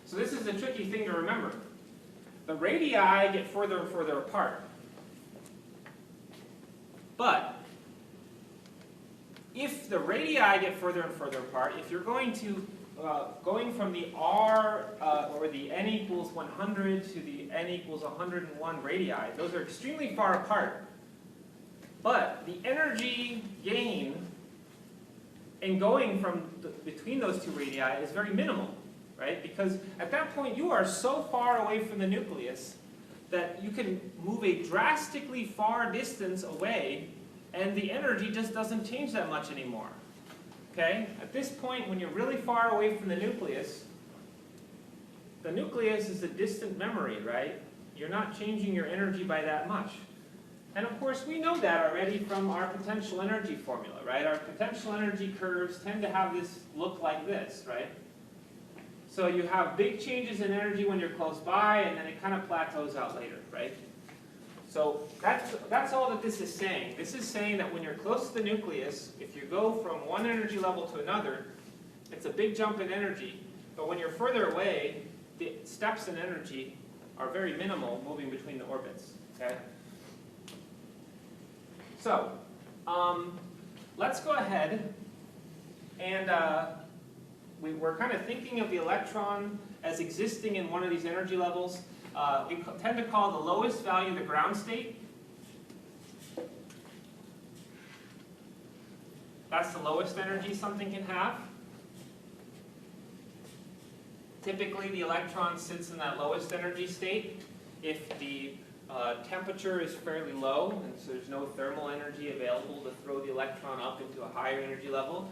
So this is a tricky thing to remember. The radii get further and further apart. But if the radii get further and further apart, if you're going to going from the r or the n equals 100 to the n equals 101 radii, those are extremely far apart. But the energy gain in going from between those two radii is very minimal, right? Because at that point you are so far away from the nucleus that you can move a drastically far distance away and the energy just doesn't change that much anymore. Okay? At this point, when you're really far away from the nucleus is a distant memory, right? You're not changing your energy by that much. And of course, we know that already from our potential energy formula, right? Our potential energy curves tend to have this look like this, right? So you have big changes in energy when you're close by, and then it kind of plateaus out later, right? So that's all that this is saying. This is saying that when you're close to the nucleus, if you go from one energy level to another, it's a big jump in energy. But when you're further away, the steps in energy are very minimal moving between the orbits, okay? So, let's go ahead and we're kind of thinking of the electron as existing in one of these energy levels. We tend to call the lowest value the ground state. That's the lowest energy something can have. Typically, the electron sits in that lowest energy state if the temperature is fairly low, and so there's no thermal energy available to throw the electron up into a higher energy level.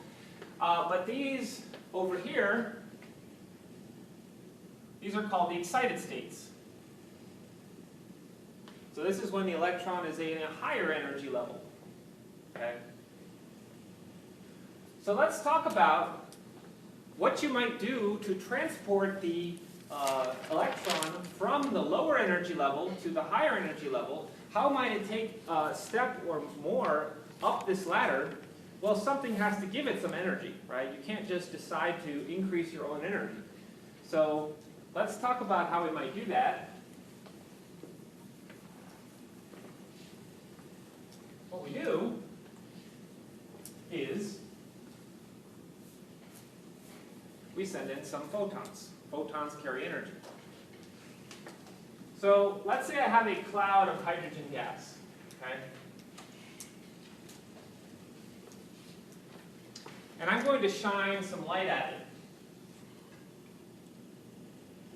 But these over here, these are called the excited states. So this is when the electron is in a higher energy level. Okay? So let's talk about what you might do to transport the electron from the lower energy level to the higher energy level. How might it take a step or more up this ladder? Well, something has to give it some energy, right? You can't just decide to increase your own energy. So let's talk about how we might do that. What we do is we send in some photons. Photons carry energy. So let's say I have a cloud of hydrogen gas, okay? And I'm going to shine some light at it.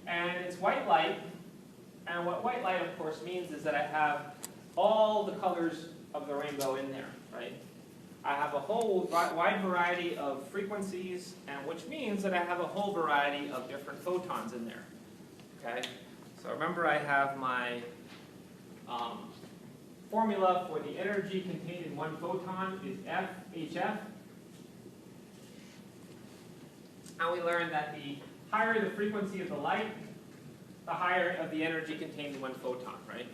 And it's white light, and what white light of course means is that I have all the colors of the rainbow in there, right? I have a whole wide variety of frequencies, and which means that I have a whole variety of different photons in there, okay? So remember I have my formula for the energy contained in one photon is FHF. And we learned that the higher the frequency of the light, the higher of the energy contained in one photon, right?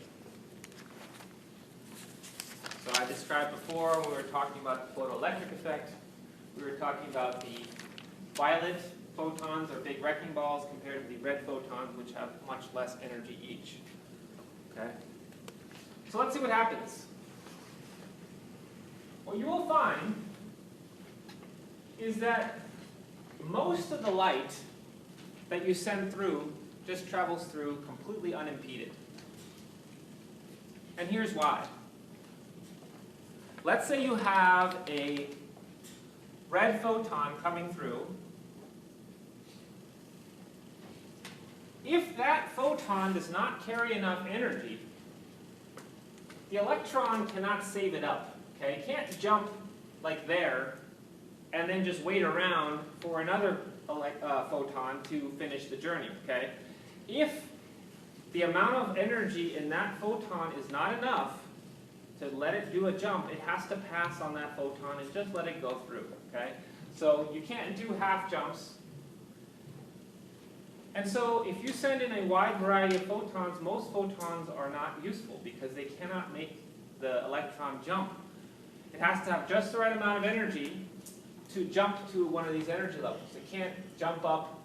So I described before when we were talking about the photoelectric effect, we were talking about the violet photons are big wrecking balls compared to the red photons, which have much less energy each. Okay? So let's see what happens. What you will find is that most of the light that you send through just travels through completely unimpeded. And here's why. Let's say you have a red photon coming through. If that photon does not carry enough energy, the electron cannot save it up. Okay? It can't jump like there and then just wait around for another photon to finish the journey. Okay? If the amount of energy in that photon is not enough to let it do a jump, it has to pass on that photon and just let it go through. Okay? So you can't do half jumps. And so if you send in a wide variety of photons, most photons are not useful because they cannot make the electron jump. It has to have just the right amount of energy to jump to one of these energy levels. It can't jump up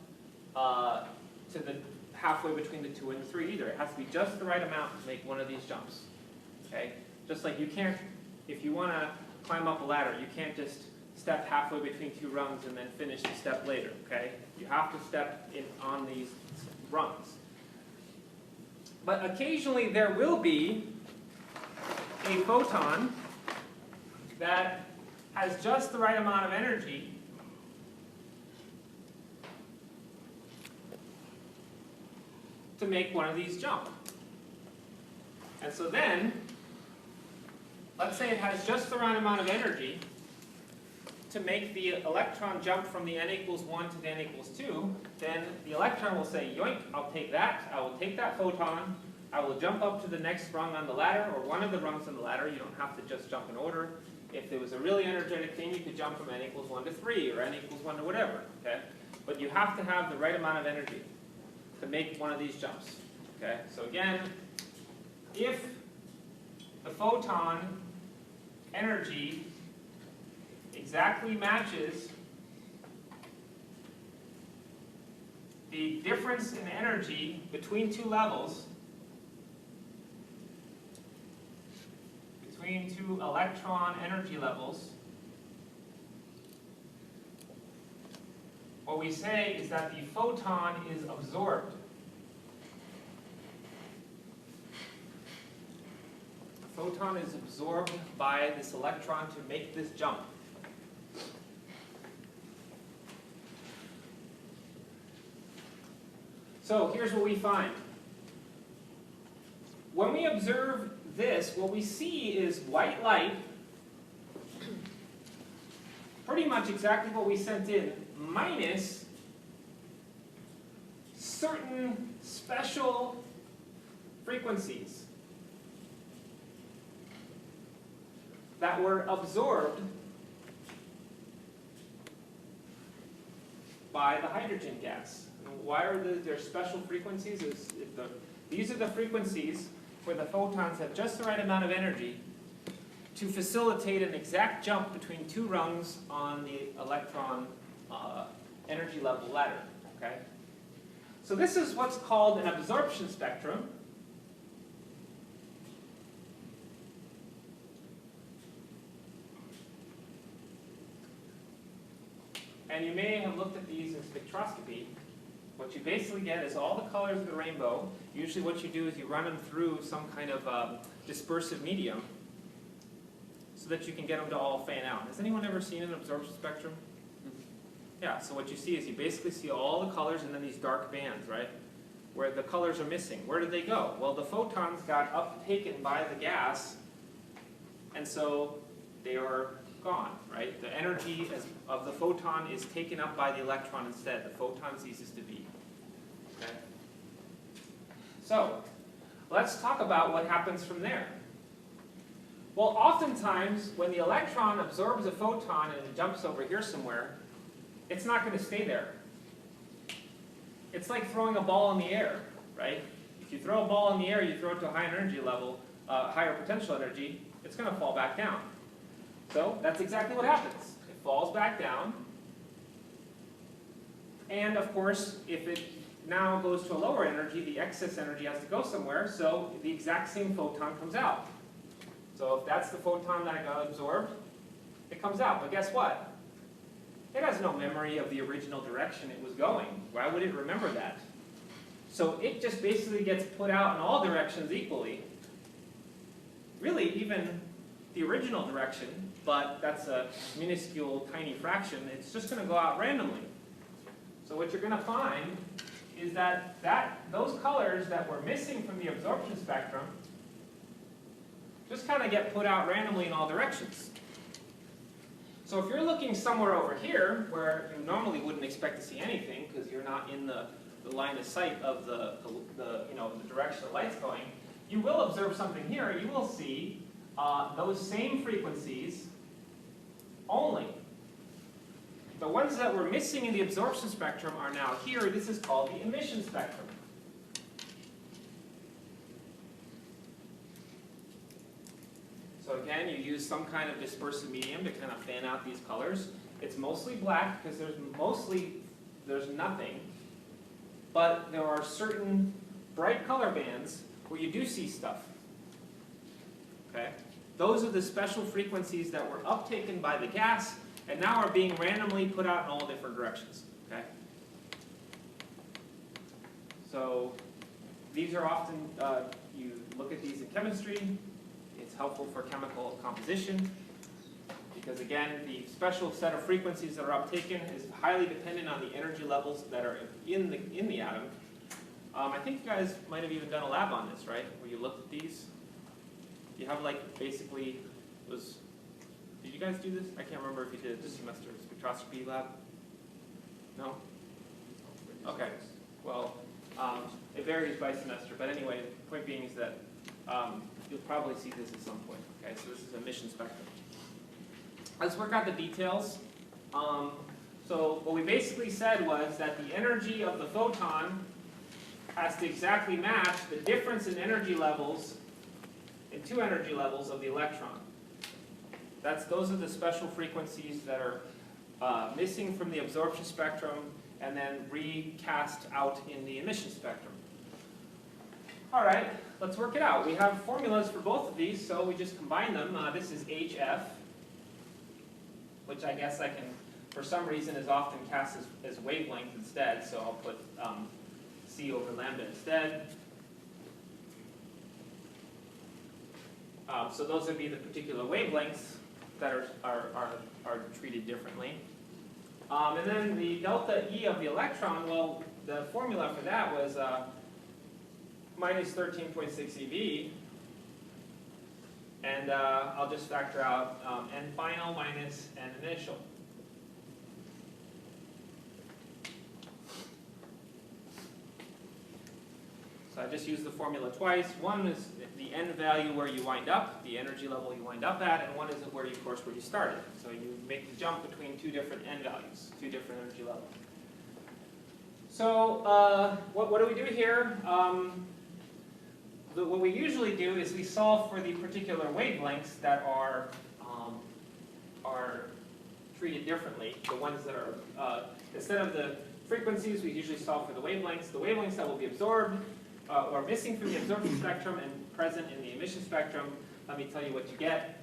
to the halfway between the 2 and the 3 either. It has to be just the right amount to make one of these jumps. Okay? Just like you can't, if you want to climb up a ladder, you can't just step halfway between 2 rungs and then finish the step later. Okay? You have to step in on these rungs. But occasionally there will be a photon that has just the right amount of energy to make one of these jump. And so then, let's say it has just the right amount of energy to make the electron jump from the n equals 1 to the n equals 2, then the electron will say, yoink, I'll take that, I will take that photon, I will jump up to the next rung on the ladder, or one of the rungs on the ladder. You don't have to just jump in order. If there was a really energetic thing, you could jump from n equals 1 to 3, or n equals 1 to whatever, okay? But you have to have the right amount of energy to make one of these jumps, okay? So again, if the photon energy exactly matches the difference in energy between two levels, between two electron energy levels, what we say is that the photon is absorbed. The photon is absorbed by this electron to make this jump. So here's what we find. When we observe this, what we see is white light, pretty much exactly what we sent in, minus certain special frequencies that were absorbed by the hydrogen gas. Why are there special frequencies? These are the frequencies where the photons have just the right amount of energy to facilitate an exact jump between two rungs on the electron energy level ladder. Okay? So this is what's called an absorption spectrum. And you may have looked at these in spectroscopy. What you basically get is all the colors of the rainbow. Usually what you do is you run them through some kind of dispersive medium so that you can get them to all fan out. Has anyone ever seen an absorption spectrum? Yeah, so what you see is you basically see all the colors and then these dark bands, right? Where the colors are missing. Where did they go? Well, the photons got uptaken by the gas, and so they are gone, right? The energy of the photon is taken up by the electron instead. The photon ceases to be. Okay? So, let's talk about what happens from there. Well, oftentimes, when the electron absorbs a photon and it jumps over here somewhere, it's not going to stay there. It's like throwing a ball in the air, right? If you throw a ball in the air, you throw it to a high energy level, higher potential energy, it's going to fall back down. So that's exactly what happens. It falls back down. And of course, if it now goes to a lower energy, the excess energy has to go somewhere, so the exact same photon comes out. So if that's the photon that got absorbed, it comes out. But guess what? It has no memory of the original direction it was going. Why would it remember that? So it just basically gets put out in all directions equally. Really, even the original direction, but that's a minuscule, tiny fraction. It's just going to go out randomly. So what you're going to find is that those colors that were missing from the absorption spectrum just kind of get put out randomly in all directions. So if you're looking somewhere over here, where you normally wouldn't expect to see anything because you're not in the line of sight of the direction the light's going, you will observe something here. You will see those same frequencies only. The ones that were missing in the absorption spectrum are now here. This is called the emission spectrum. So again, you use some kind of dispersive medium to kind of fan out these colors. It's mostly black because there's nothing. But there are certain bright color bands where you do see stuff. Okay? Those are the special frequencies that were uptaken by the gas and now are being randomly put out in all different directions. Okay? So these are often, you look at these in chemistry. It's helpful for chemical composition because, again, the special set of frequencies that are uptaken is highly dependent on the energy levels that are in the atom. I think you guys might have even done a lab on this, right? Where you looked at these. You have like basically did you guys do this? I can't remember if you did it this semester. Spectroscopy lab? No? Okay. Well, it varies by semester, but anyway, the point being is that you'll probably see this at some point. Okay, so this is emission spectrum. Let's work out the details. So what we basically said was that the energy of the photon has to exactly match the difference in energy levels, in two energy levels of the electron. Those are the special frequencies that are missing from the absorption spectrum and then recast out in the emission spectrum. All right, let's work it out. We have formulas for both of these, so we just combine them. This is HF, which I guess I can, for some reason, is often cast as wavelength instead, so I'll put C over lambda instead. So those would be the particular wavelengths that are treated differently. And then the delta E of the electron, well, the formula for that was minus 13.6 eV. And I'll just factor out n final minus n initial. So I just used the formula twice. One is the n value where you wind up, the energy level you wind up at, and one is where you, of course, where you started. So you make the jump between two different n values, two different energy levels. So what do we do here? What we usually do is we solve for the particular wavelengths that are treated differently. The ones that are, instead of the frequencies, we usually solve for the wavelengths. The wavelengths that will be absorbed or missing from the absorption spectrum and present in the emission spectrum. Let me tell you what you get.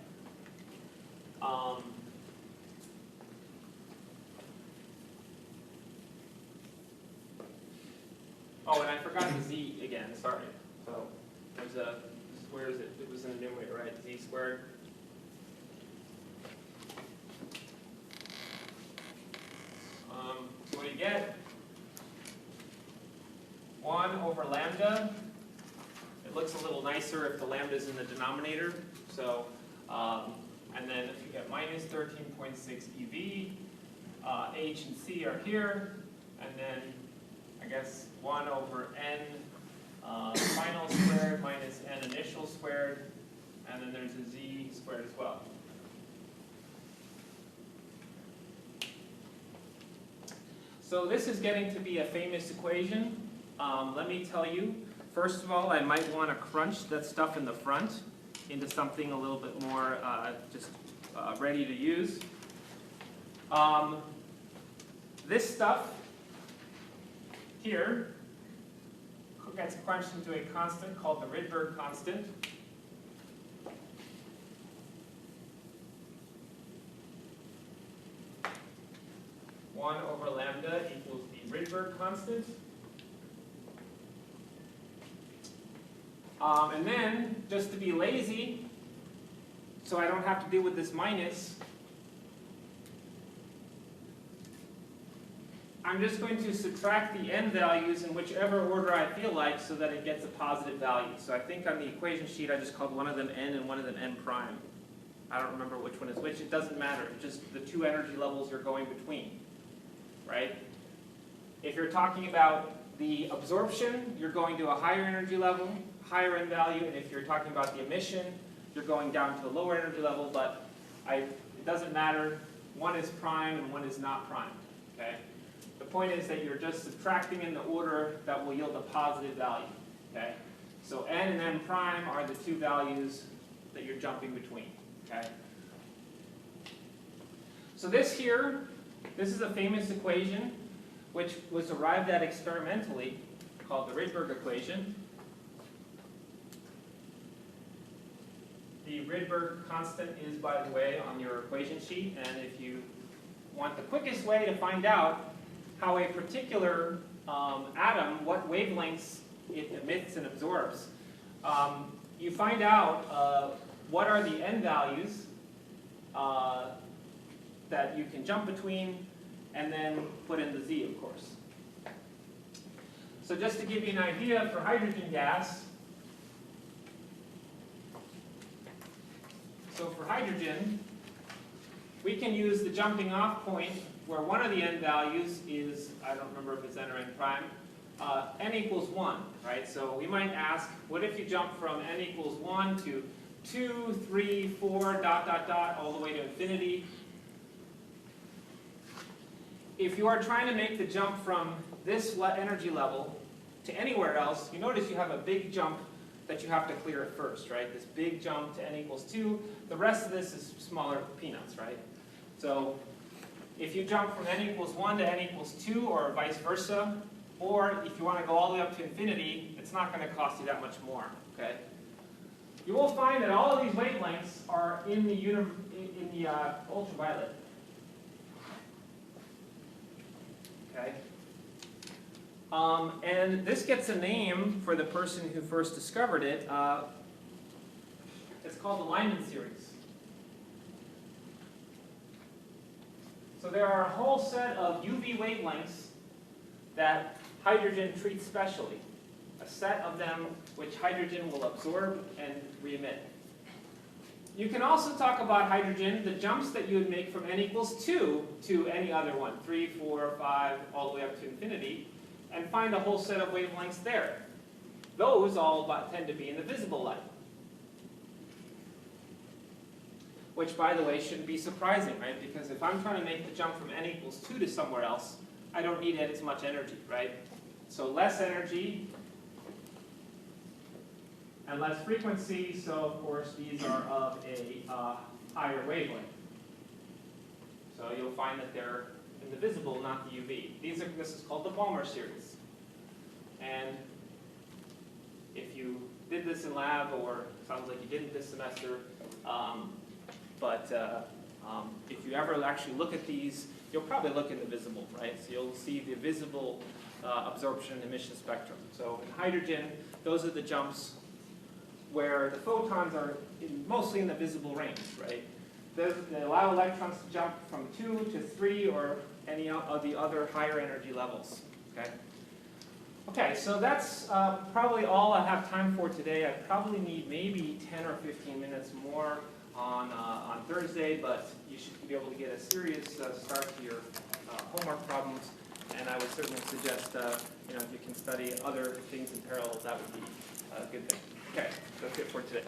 Oh, and I forgot the z again, sorry. So there's where is it? It was in the numerator, right? Z squared. So what do you get? 1 over lambda. It looks a little nicer if the lambda is in the denominator. So, and then if you get minus 13.6 eV, H and C are here, and then I guess 1 over n final squared minus n initial squared, and then there's a z squared as well. So this is getting to be a famous equation. Let me tell you, first of all, I might want to crunch that stuff in the front into something a little bit more ready to use. This stuff here gets crunched into a constant called the Rydberg constant. One over lambda equals the Rydberg constant. And then, just to be lazy, so I don't have to deal with this minus, I'm just going to subtract the n values in whichever order I feel like so that it gets a positive value. So I think on the equation sheet I just called one of them n and one of them n prime. I don't remember which one is which. It doesn't matter. Just the two energy levels are going between, right? If you're talking about the absorption, you're going to a higher energy level, higher n value, and if you're talking about the emission, you're going down to a lower energy level, but it doesn't matter. One is prime and one is not prime, okay? The point is that you're just subtracting in the order that will yield a positive value, okay? So n and n prime are the two values that you're jumping between, okay? So this here, this is a famous equation which was arrived at experimentally called the Rydberg equation. The Rydberg constant is, by the way, on your equation sheet, and if you want the quickest way to find out how a particular atom, what wavelengths it emits and absorbs, you find out what are the n values that you can jump between, and then put in the z, of course. So just to give you an idea for hydrogen gas, so for hydrogen, we can use the jumping off point where one of the n values is, I don't remember if it's n or n prime, n equals 1, right? So we might ask, what if you jump from n equals 1 to 2, 3, 4, dot, dot, dot, all the way to infinity? If you are trying to make the jump from this energy level to anywhere else, you notice you have a big jump that you have to clear at first, right? This big jump to n equals 2. The rest of this is smaller peanuts, right? So if you jump from n equals 1 to n equals 2, or vice versa, or if you want to go all the way up to infinity, it's not going to cost you that much more, okay? You will find that all of these wavelengths are in the ultraviolet. Okay. And this gets a name for the person who first discovered it. It's called the Lyman series. So there are a whole set of UV wavelengths that hydrogen treats specially. A set of them which hydrogen will absorb and re-emit. You can also talk about hydrogen, the jumps that you would make from n equals 2 to any other one, 3, 4, 5, all the way up to infinity, and find a whole set of wavelengths there. Those all tend to be in the visible light. Which, by the way, shouldn't be surprising, right? Because if I'm trying to make the jump from n equals 2 to somewhere else, I don't need as much energy, right? So less energy and less frequency, so of course these are of a higher wavelength. So you'll find that they're in the visible, not the UV. This is called the Bohr series. And if you did this in lab, or sounds like you didn't this semester, if you ever actually look at these, you'll probably look in the visible, right? So you'll see the visible absorption and emission spectrum. So in hydrogen, those are the jumps where the photons are mostly in the visible range, right? They allow electrons to jump from 2 to 3 or any of the other higher energy levels, okay? Okay, so that's probably all I have time for today. I probably need maybe 10 or 15 minutes more on Thursday, but you should be able to get a serious start to your homework problems. And I would certainly suggest, if you can study other things in parallel, that would be a good thing. Okay, that's it for today.